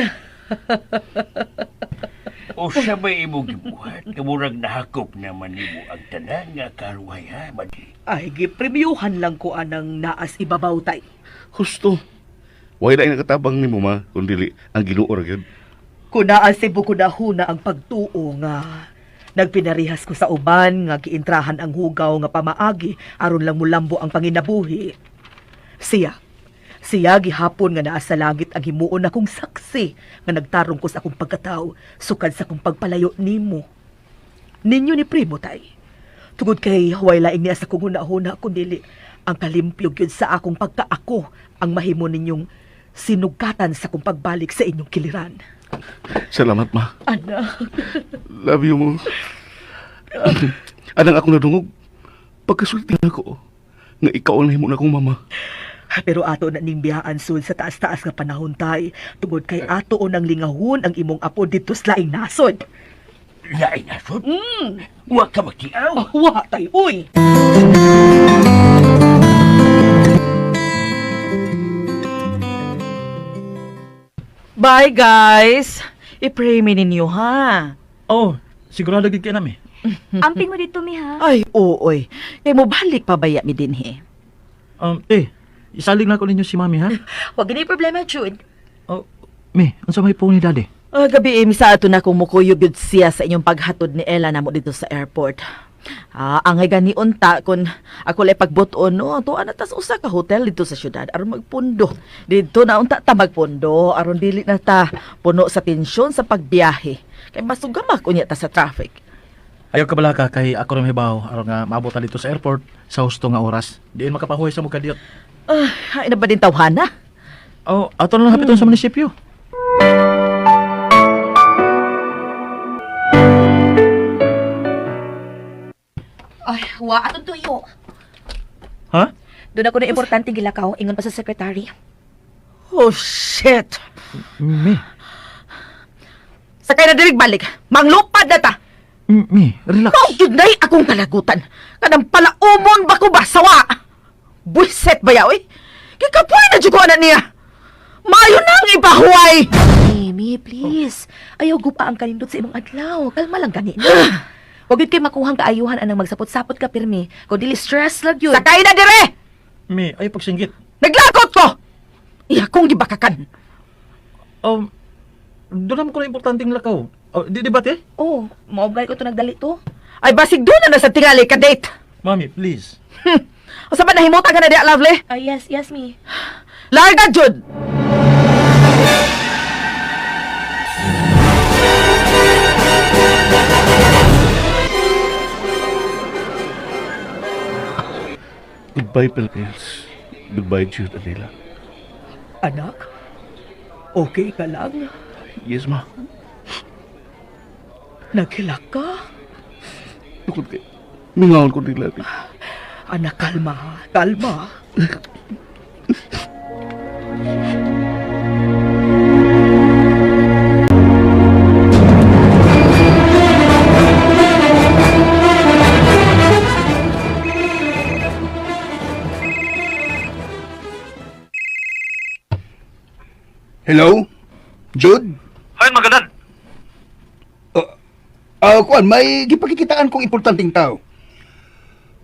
O siya ba imo gibuhat? Kamurag nahakop naman nimo ang tanan nga karuhay ha, Madi. Ay, gipremyuhan lang ko anang naas ibabaw tay. Husto. Way na nakatabang ni mo, ma, kung dili ang Ginoo ra gyud. Kunaan si Bukudahuna ang pagtuo nga nagpinarihas ko sa uban nga giintrahan ang hugaw nga pamaagi aron lang mulambo ang panginabuhi. Siya gihapon nga naa sa langit ang himuon akong saksi nga nagtarong ko sa akong pagkatao sukad sa akong pagpalayo nimo. Ninyo ni Primo tay. Tungod kay huway laing niya sa kong huna-huna kundi ang kalimpyo gyud sa akong pagkaako ang mahimo ninyong sinugkatan sa akong pagbalik sa inyong kiliran. Salamat, ma. Anak. Love you mo. Anang ako nadungog. Pagkasulti na ako nga ikaw ang nahimo na kong mama. Pero ato na ning biyaan sud sa taas-taas nga panahon tay. Tungod kay ato nang lingahon ang imong apo dito sa laing nasod. Lain nasod? Wa ka magtiaw. Wa tay, uy! Bye, guys. I-pray me ninyo, ha? Oh, sigurado gid kay nami. Amping mo dito, Mi, ha? Ay, ooy. Kay mo balik pa baya mi din, he? Isalig na ko ninyo si Mami, ha? Wag gini problema, Jude. Oh, Mi, unsa may phone ni Daddy? Gabi, misa ato na kung mukuyog yun siya sa inyong paghatod ni Ella na mo dito sa airport. Angay gani unta kung ako lay pagbuton no tuwa na tas usa ka hotel dito sa syudad aron magpundo dito na unta ta magpundo aron dili na ta puno sa tensyon sa pagbiyahe kay masugamak unya ta sa traffic. Ayaw ka bala ka kay ako rin hibaw aron nga maabot ta dito sa airport sa husto nga oras. Diin makapahuway sa mga diot. Ay na ba din tawhana? Oh, ato na lang hapiton sa munisipyo. Ay, wa atong tuyo. Ha? Doon ako na importante gilakaw, ingon pa sa secretary. Oh shit. Mi, Sakay na dirig balik. Manglupad na ta. Mi, relax. Kau yun na'y akong kalagutan. Kanang palaumon ba ko ba? Sawa! Buiset ba yaw eh? Kikapoy na dyan ko anak niya. Mayo nang ipahuway! Mimi, please. Ayaw gupa ang kanindot sa imong adlaw. Kalma lang gani. Huwag yun kayo makuhang kaayuhan anang magsapot-sapot ka, pirmi. Kung dili stress lang yun. Sakay na dire! Mi, ayaw pagsinggit. Naglakot ko! Iya kong gibakakan. Doon naman ko na importanteng lakaw. Di ba, te? Oh, maubay ko to nagdali to. Ay basig doon na sa tingali ka date. Mami, please. O sa ba nahimutan ka na di, lovely? Yes, me. Larga, Jud! Goodbye, Philippines. Goodbye, Jude Adela. Anak, okay ka lang? Yes, ma. Naghilak ka? Tukod kay mingaon ko nila. Anak, kalma. Kalma. Hello? Jude? Hayon, magadan. Kuan, may gipakikitaan kong importanteng tao.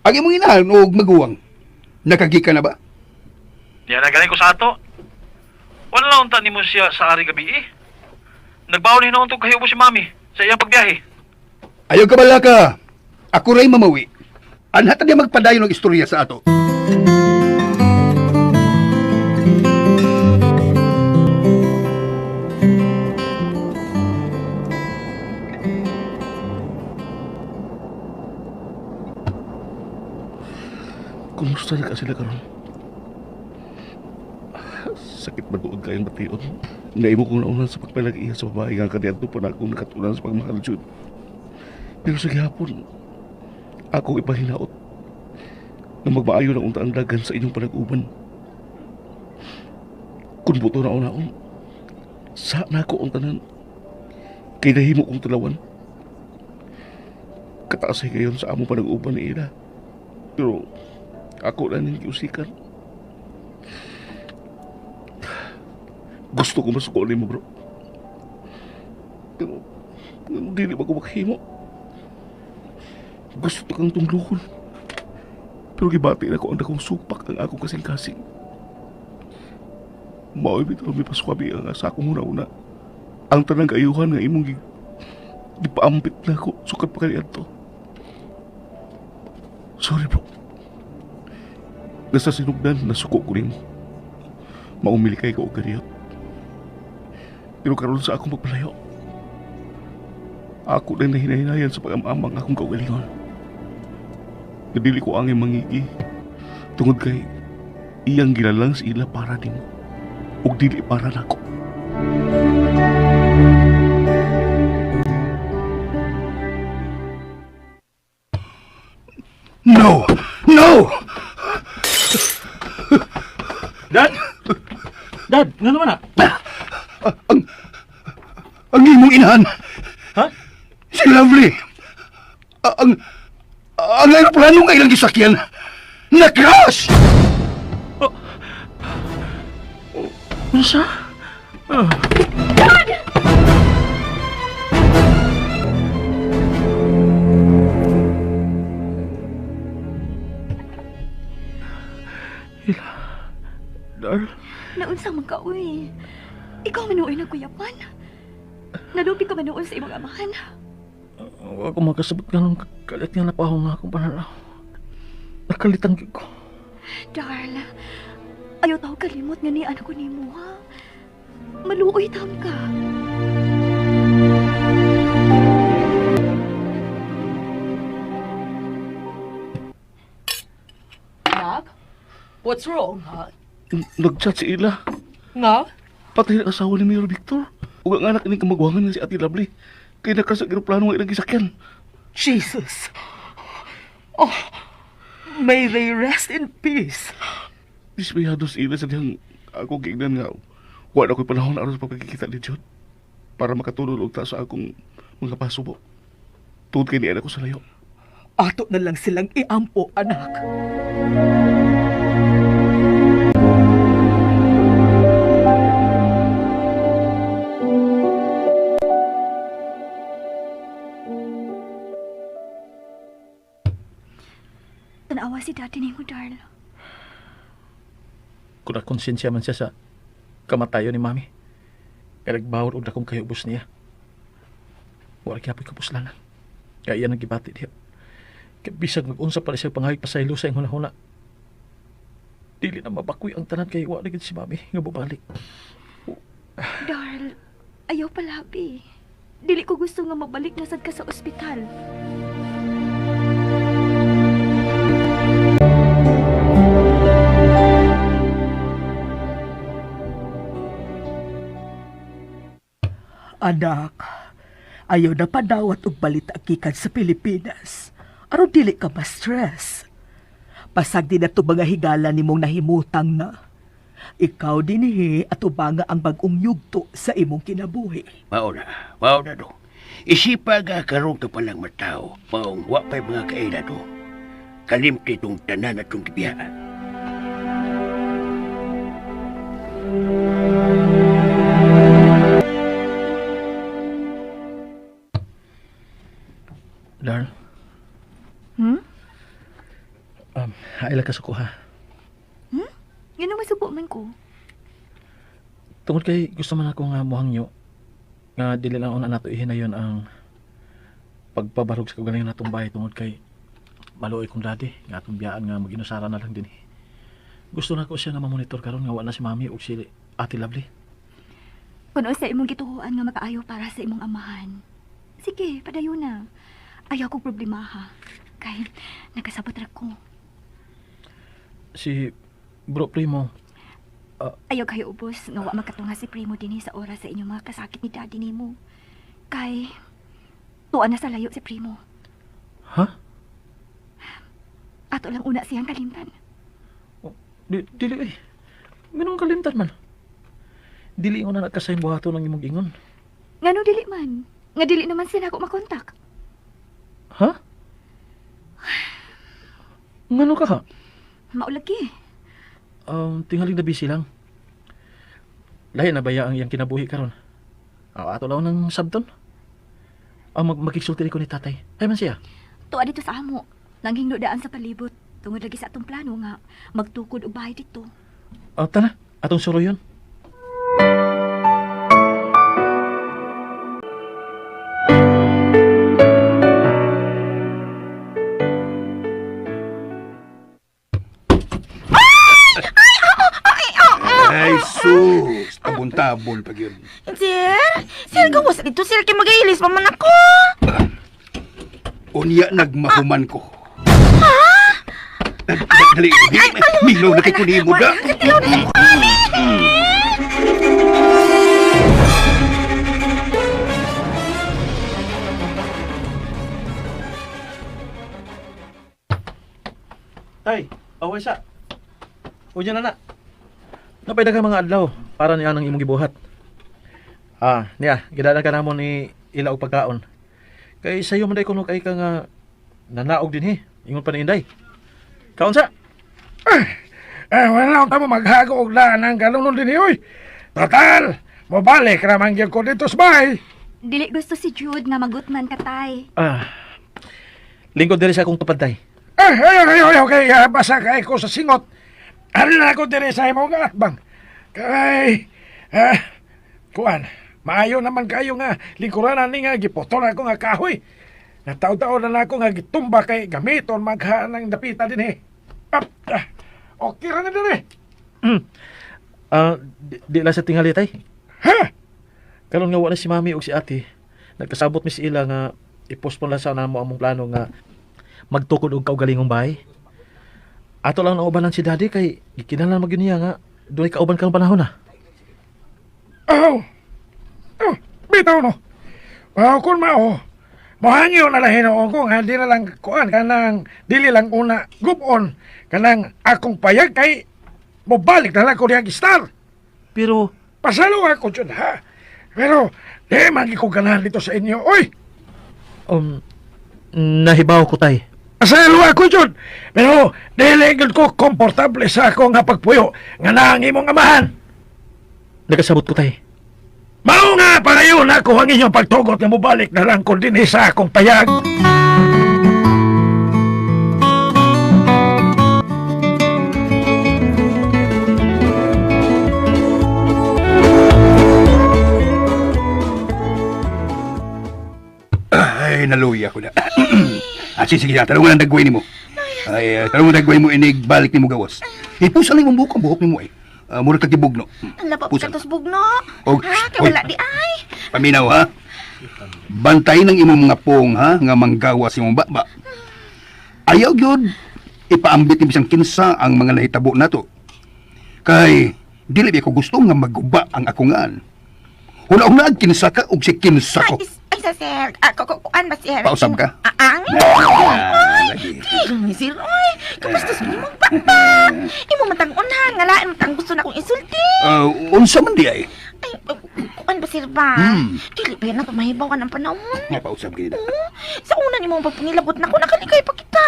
Ang imong inahan o maguwang. Nakagika na ba? Yan na galing ko sa ato. Wala na unta ni mo siya sa ari gabi eh. Nagbaon hinoon tong kahiubo si Mami sa iyang pagbiyahe. Ayaw ka bala ka. Ako ray mamawi. Anhata niya magpadayon ng istorya sa ato. Kumusta na ka sila karon? Sakit ba doon kayong bation? Naimo kong naunan sa pagpalag-iya sa babae nga kaniyadto pa na akong nakatunan sa pagmahal, Jude. Pero sa gihapon, ako ipahinaot na magmaayo ng unta ang dagan sa inyong panag-uban. Kung buto na unaon, sa na ako ang tanan, kay nahimo kong talawan. Kataasay kayon sa among panag-uban ni Ida. Pero ako na ning giusikan. Gusto ko masuko ni mo, bro. Pero dili ba ko makahimo? Gusto to kang tungluhon. Pero gibati na ko ang dakong supak ang akong kasing-kasing. Mao'y bitaw may paswabi ang asa akong una-una. Ang tanang kaayuhan nga imong gipaampit na ko sukat pa kaniyan to. Sorry, bro. Nasa sinugdan, nasuko ko rin mo. Maumili kay ka o ganiyot. Pero karoon sa akong pagpalayo, ako na nahinahinayan sa pag-amamang akong kaugalingon. Nadili ko ang mangigi, tungod kay iyang ginalang sa ila para din mo, o dili para nako. No! No! Dad! Dad, nga naman na? Ang imong inahan! Ha? Si Lovely! Ang aeroplano nga ilang gisakyan! Na-crash! Ano siya? Dar, Naunsa man ka, uy. Ikaw manuoy na kuyapan. Nalupi ka manuon sa imong amahan. Ako makasabot ka ng kalit nga napahong nga akong pananaw. Nakalitang ko. Darl, ayaw tao kalimot nga ni anak ko ni mo, ha? Maluoy tam ka. Anak? What's wrong? nag-chat si Ila. Nga? Patay na asawa ni Mayor Victor. Ug ang anak ining kamagwangan nga si Ate Lovely. Kaya nakasag aeroplano nga ilang gisakyan. Jesus. Oh, may they rest in peace. Dismayado si Ila sa diyang ako gignan nga. Wala ako'y panahon aron sa pagkikita ni John. Para makatulog og ta sa akong mga pasubo. Tungod kay niya ko sa layo. Ato na lang silang iampo, anak. Tanawa si dati ni mo, Darl. Kung nakonsensya man siya sa kamatayo ni Mami. Kaya nagbawal og dakong kayubos niya. Wala kaya po'y kapuslanan. Kaya iyan ang gibati niya. Kaya bisag mag-unsa pala siya pangahig pasaylo sa iyong huna-huna. Dili na mabakoy ang tanan kay wala gid si Mami nga bubalik. Darl, ayaw palabi. Dili ko gusto nga mabalik na sad ka sa ospital. Anak, ayaw na padawat og balita gikan sa Pilipinas. Aron dili ka ma-stress. Pasag din ato mga higala nimong nahimutang na. Ikaw dinhi at ubanga ang bagong yugto sa imong kinabuhi. Mao na do. Isipa nga karon ka palang matao, maong wa pa'y mga kaila do. Kalimti tong tanan at tong kibiyaan. naila ka suko ha. Ganun masubo man ko. Tungod kay gusto man ako nga muhangyo nga dili lang una nato ihinayon ang pagpabarog sa kagalingan natong bahay tungod kay maluoy kong dati nga atong biyaan nga mag-inusara na lang din. Gusto na ko siya nga mamonitor karon nga wala si Mami ug si Ate Lovely. Kung sa imong gituhuan nga makaayo para sa imong amahan. Sige, padayon na. Ayaw ko problema ha. Kay nagkasabot ra ko. Si Bro Primo, Ayaw kayo ubos nga wa magkatunga si Primo dinhi sa oras sa inyong mga kasakit ni daddy nimo. Kay tuan na sa layo si Primo. ha? Ato lang una siyang kalimtan. Dili eh. Ganun kalimtan man. Dili ko na nagkasayang buhato ng imong ingon. Ngano dili man? Nga dili naman sila ako makontak. Ha? Ngano ka ha? Maulagi. Tingaling na busy lang. Lahi na baya ang iyang kinabuhi karon. Ato lang ng sabton. Magkisulti ko ni tatay. Ay man siya. Tuwa dito sa amo. Langhing nodaan sa palibot. Tungod lagi sa atong plano nga magtukod og bahay dito. Tana, atong suro yun. Ay, sus! Tabon-tabol pag yun. Sir? Sir, gawas dito, sir. Kaya mag-ailis pa man ako. Unya nagmahuman ko. Dali, milaw na kay kunimo da. Tay, away sa. Unya na. Napay daghang mga adlaw para niya nang imong gibuhat. Niya, gidala ka namon ni ila og pagkaon. Kay sayo man day kuno kay ka nga nanaog dinhi. Ingon pa ni Inday. Kaon sa? Wala tamo maghago og lanang kalunon din oy. Total, mobalik ramang gyud ko dito sa bahay. Dili gusto si Jude nga magutman ka tay. Lingkod diri sa akong tupad tay. Okay, basa kay ko sa singot. Ano na ako diri sa imong atbang. Kay, kuan, maayo naman kayo nga lingkuranan ni nga gipotol ako nga kahoy. Nataw-taw na ako nga gitumba kay gamiton magha ng dapita din okay ra na din Di lang sa tingali tay. Ha? Karon nga wala si Mami ug si Ate. Nagkasabot mi si ila nga i-postpone lang sa namo among plano nga magtukod og kaugalingong bahay. Ato lang nauban lang si Daddy kay gikinahanglan magyud niya nga dunay kauban karong panahon na. Bitaw no. Kung mao, mahangyo na lang hinoon ko nga di na lang kuan kanang dili lang una gupon kanang akong payag kay mobalik na lang ko diya gistar. Pero Pasalo ako dyan ha. Pero di man ko ganahan dito sa inyo. Oy! nahibaw ko tay. Asalo ako dyan. Pero dili gud ko komportable sa ako nga pagpuyo nga naang imong amahan. Nagkasabot ko tay. Mao nga pagayon ako ang inyong pagtugot na mobalik na lang ko din sa akong payag. Ay, naluya ko na. Sige, talungan ang dagway ni mo. Talungan ang dagway mo, inig balik ni mo gawas. Pusa lang yung buhok ni mo eh. Murag kagibog, no? Ang lapa po katos bugno. Kaya wala di ay. Paminaw, ha? Bantay ng imong mga pong, ha? Nga manggawas imong baba. Ayaw yun. Ipaambit ni bisang kinsa ang mga nahitabo na to. Kay, dili ko gusto nga maguba ang akungan. Hula-hula kinsa ka o si kinsa ko. Ay, sa sir. Kuan ba sir? Pausap ka? Ang? Lagi. Sir, oy. Kamusta sa imong baba? Imo matang unhan. Ngalaan matang gusto na akong isulti. Unsa man di ay? Ay, kuan ba sir ba? Dili ba na mahibawan ang panahon? Pausap ka Sa una ni mo pagpangilabot na ko, nakaligay pa kita.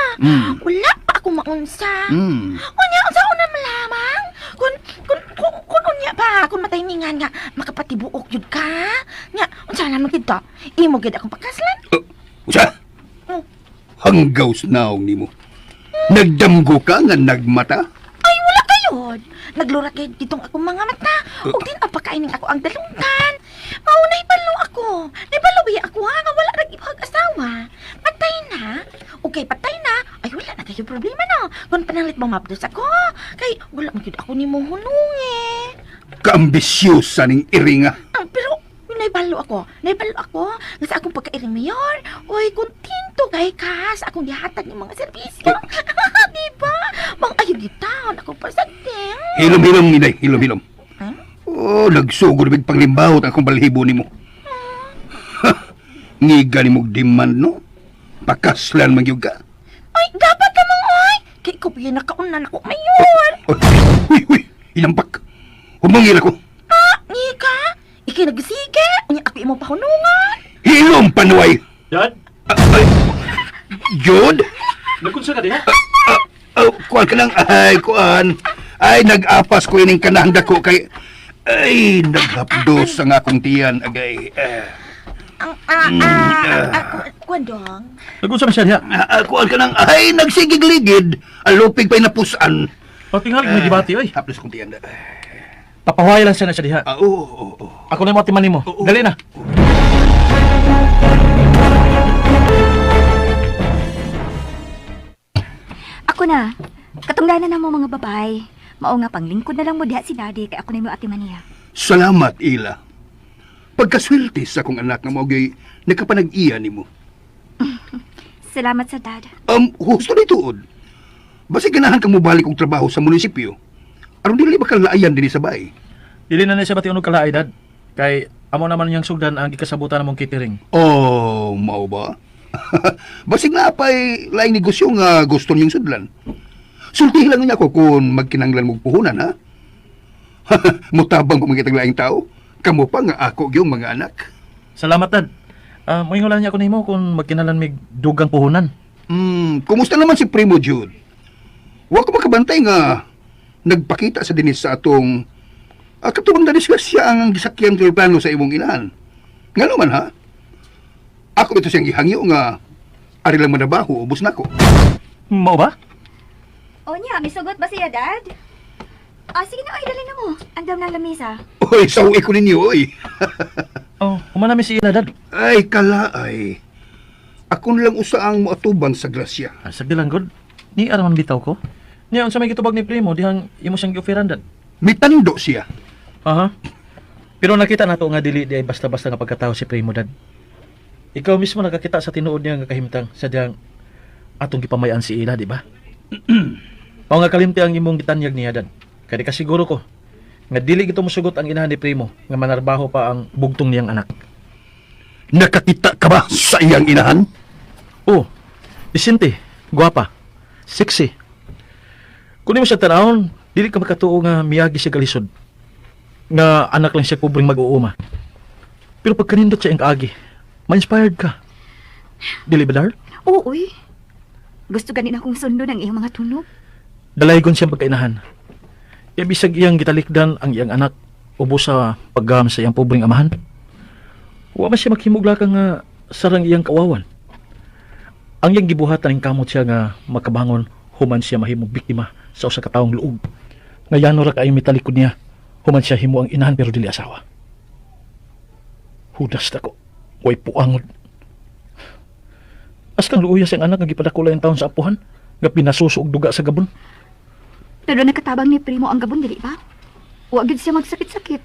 Wala pa ako maunsa. Unya, sa una malamang. Kung unya pa, kung matayningan nga, makapatibuok yun ka. Nga, unsa naman kita, imo gid akong pagkaslan. Usa? Hanggaw sa naong ni mo. Nagdamgo ka nga nagmata? Ay, wala kayon. Naglura kayo ditong akong mga mata. O din apakaining ako ang dalungkan. Maunay balo ako. Naibaluwi ako ha, nga wala nag-ibang asawa. Patay na. Okay, patay na. Ay, wala na kayo problema no. Kung panalit mo mapdos ako. Kay, wala magyud ako ni mong hunungi. Kaambisyosa ning iringa. Pero, naibalo ako. Nga sa akong pagkairing mayor. Uy, kontento kay ka sa akong gihatag ng mga serbisyo. Diba? Mang ayaw gitaon akong pasagting. Hilom-hilom, Inay. Hilom-hilom. Huh? Oh, nagsugod big panglimbawot ang akong balhibo nimo. Ngiga ni mong demand, no? Pakaslan magyug ka. Ay, dapat namang ay. Kay ikaw pa yung nakaunan ako mayor. Uy, inampak. Humangil ako. Nika, ikay nagsige. Unya ako imo pahunungan. Hilom, panuway. Dad, Ay, Jod? nagkunsa ka diha? Kuan ka lang. Ay, kuan. Ay, nag-apas ko ining kanang dako kay... Ay, naghapdos ang akong tiyan, agay. Kwadong. Nagkunsa man siya diha? Kuan ka lang. Ay, nagsigig-ligid. Alupig pa'y napusan. O, tingali may gibati, oy. Haplos kong tiyan. Papahuay lang siya na siya diha. Oo. Ako na yung matiman nimo. Dali na. Ako na. Katungganan na mo mga babay. Mao nga panglingkod na lang mo diha si Daddy kay ako na mo ati maniya. Salamat, Ila. Pagkaswerte sa akong anak nga maugay, nakapanag-iya ni mo. Salamat sa Dad. Husto ni tuod. Basi ganahan kang mubalik og trabaho sa munisipyo. Aron dili ba kalaayan din sa bay? Dili na siya bati unog kalaay, Dad. Kay, amo naman niyang sugdan ang gikasabutan namong catering. Oh, mao ba? Basi nga pa'y laing negosyo nga gusto niyong sudlan. Sultihin lang niya ako kung magkinanglan mong puhunan, ha? Mutabang kung magkitang laing tao. Kamu pa nga ako yung mga anak. Salamat, Dad. Moingulan niya ako nimo kung magkinalan mig dugang puhunan. Kumusta naman si Primo Jude? Wa ko makabantay nga nagpakita sa dinis sa atong katubang na disgrasya ang gisakyan kay plano sa imong inahan. Nga naman, ha? Ako ito siyang gihangyo nga ari lang manabaho, ubos na ko. Mao ba? O niya, may sugot ba siya, Dad? Sige na, ay, dali na mo. Andam ng lamisa. Oy, sawi ko ninyo, oy. Oh, humanami si Ila, Dad. Ay, kalaay. Ako lang usa ang moatubang sa grasya. Sagdi lang, God. Ni araman bitaw ko. Niya, unsa may gitubag ni Primo, dihang imo siyang gi-offeran, Dad. Mitando siya. Aha. Pero nakita nato nga dili di ay basta-basta nga pagkatao si Primo, Dad. Ikaw mismo nakakita sa tinuod niya nga kahimtang sa diyang atong gipamayan si Ila, di ba? Mao nga kalimti ang imong gitanyag niya, Dad. Kaya di ka siguro ko nga dili gito mosugot ang inahan ni Primo nga manarbaho pa ang bugtong niyang anak. Nakakita ka ba sa iyang inahan? Oh, disente, guwapa, sexy. Kung di mo siya tanawon, dili ka makatuo nga miyagi siya kalisod. Nga anak lang siya kubring mag-uuma. Pero pag kanindot siya ang agi, ma-inspired ka. Dili ba, Dar? Oo, uy. Gusto ganin akong sundo ng iyong mga tunog. Dalaygon siya pagkainahan. Ibisag iyang gitalikdan ang iyang anak ubos sa paggam sa iyang pobreng amahan. Wa man siya maghimugla ka nga sarang iyang kawawan. Ang iyang gibuhatan ng kamot siya nga makabangon human siya mahimong biktima sa usa ka taong luog. Ngayano ra kaay mitalikod niya human siya himo ang inahan pero dili asawa. Hudas dako. Way puangod. As kang luuya siyang anak nga gipadakula ang taon sa apuhan nga pinasuso og duga sa gabon. Pero nakatabang ni Primo ang gabon, dili ba? Huwag yun siya magsakit-sakit.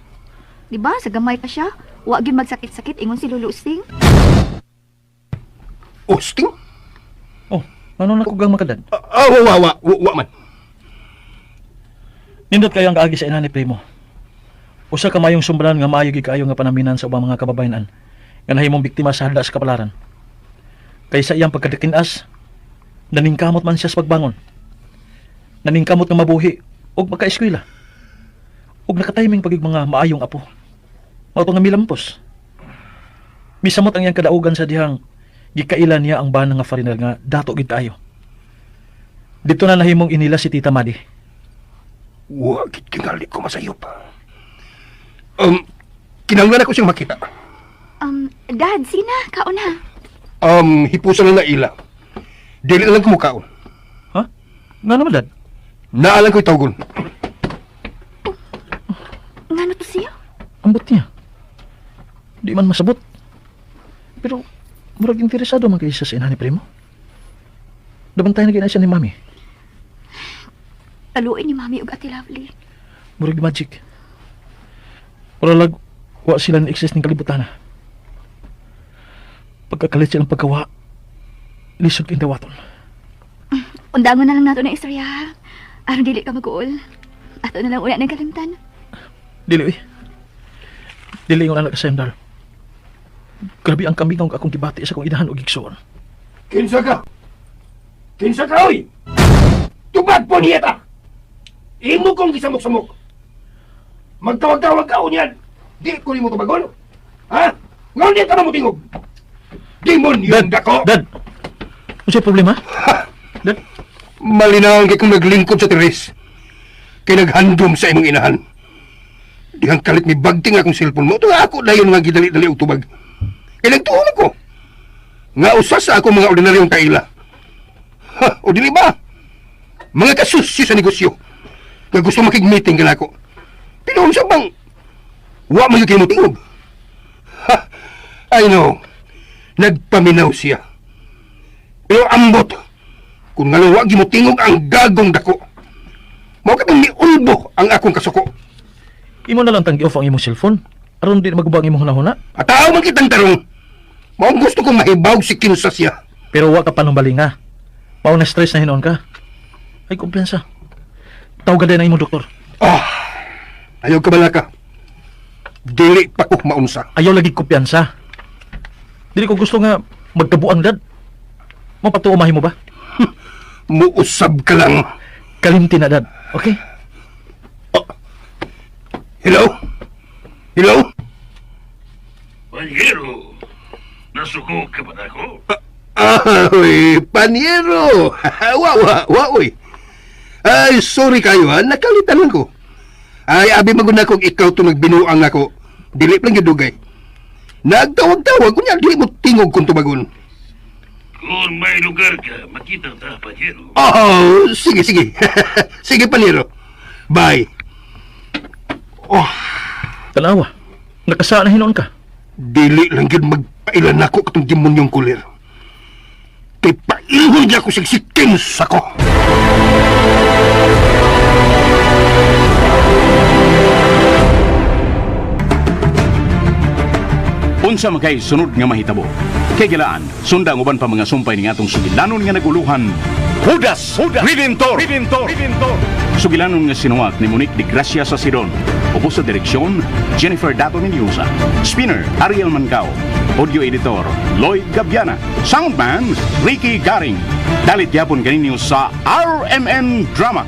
Di ba? Sa gamay pa siya. Huwag yun magsakit-sakit. Ingon si Lolo Usting. Usting? Oh, ano na kugang makadad? Wa man. Nindot kayo ang kaagi sa ina ni Primo. Usa ka mayong sumbalan nga maayo gi kaayo nga panaminan sa ubang mga kababayenan nga nahimong biktima sa handa sa kapalaran. Kaysa iyang pagkadikinas, naningkamot man siya sa pagbangon. Naningkamot nga mabuhi og magka-eskwela. Og nakatiming pagig mga maayong apo. Mao to nga milampos. Misamot ang iyang kadaugan sa dihang gikailan niya ang bana nga foreigner nga dato gid kaayo. Dito na nahimong inila si Tita Madi. Wag tingali ko masayop. Kinanglan ako siyang makita. Dad, sina? Kauna. Hipusan na ila. Dili lang kumukaon. Ha? Nga naman, Dad. Naalang ko'y tawgon. Nga na to siya? Ambot niya. Di man masabot. Pero, murag interesado man kayo sa ina ni Primo. Dabantay na siya ni Mami. Taluin ni Mami ug Ate Lovely. Murag magic. Wala lag, wa sila na exist ng kalibutan. Pagkakalit silang pagkawa, lisod kayong dawaton. Undangon na lang nato na istorya, ha? Aron dili ka mag-uol. Ato na lang una ng kalimtan. Dili, Dili yung anak sa Dal. Grabe ang kambing akong gibati sa kong inahan o gigsoon. Kinsa ka? Kinsa ka, oy? Tubad po niya ta! Imo kong gisamok-samok. Magtawag-tawag ka o niyan. Di ko ni mo tubagon. Ha? Ngayon di ka na mo tingog. Demon yung dako. Dad! Ano siya problema? Dad? Malinaw kay kung naglingkod sa Teres. Kay naghandom sa imong inahan. Dihang kalit ni bagting akong cellphone mo. Ito ako dayon nga gidali-dali og tubag. Kay nagtuon ako. Nga usas sa ako mga ordinaryong kaila. Ha, o dili ba? Mga kasusyo sa negosyo. Nga gusto makig-meeting ka na ako. Pero sa bang wa man kayo mo tingog. Ha, I know. Nagpaminaw siya. Pero ambot. Kung nga wag mo tingog ang gagong dako. Mao ka bang miulbo ang akong kasuko. Imo na lang tanggi-off ang imong cellphone. Aron di na magubang imong huna-huna. At tao man kitang tarong. Mao ang gusto kong mahibawag si Kinsa siya. Pero wa ka pa nung balinga. Mao na stress na hinon ka. Ay, kumpiyansa. Tawagan din na imong doktor. Ah, ayaw ka bala ka. Dili pa ko maunsa. Ayaw lagi kumpiyansa. Dili ko gusto nga magkabuang, Dad. Mapatuumahin mo ba? Muusab ka lang. Kalimti na, Dad. Okay? Hello? Hello? Panyero, nasuko ka ba ako? Ay, Panyero! Uy. Ay, sorry kayo ha, nakalitan ko. Ay, abi maguna kong ikaw to nagbinuang ako. Dili lang yung dugay. Nagtawag-tawag, kunya dili mo tingog kung tumagon. Kung may lugar ka, makita ta, Panyero. Oh, sige. Sige, Panyero. Bye. Oh, Tanawa. Nakasaan na hinon ka. dili lang yun magpailan ako katong demonyong kulir. Kay pailhon niya ako sigsikin sa ko. Unsa magay sunod nga mahitabo. Kay gilaan, sundang uban pa mga sumpay ni atong sugilanon nga naguluhan. Judas Redentor. Sugilanon nga sinuwat ni Monique de Gracia sa Sidon. Upo sa direksyon, Jennifer Dato Mendoza. Spinner, Ariel Mancao. Audio editor, Lloyd Gabiana. Soundman, Ricky Garing. Dalit yapon kaninyo sa RMN Drama.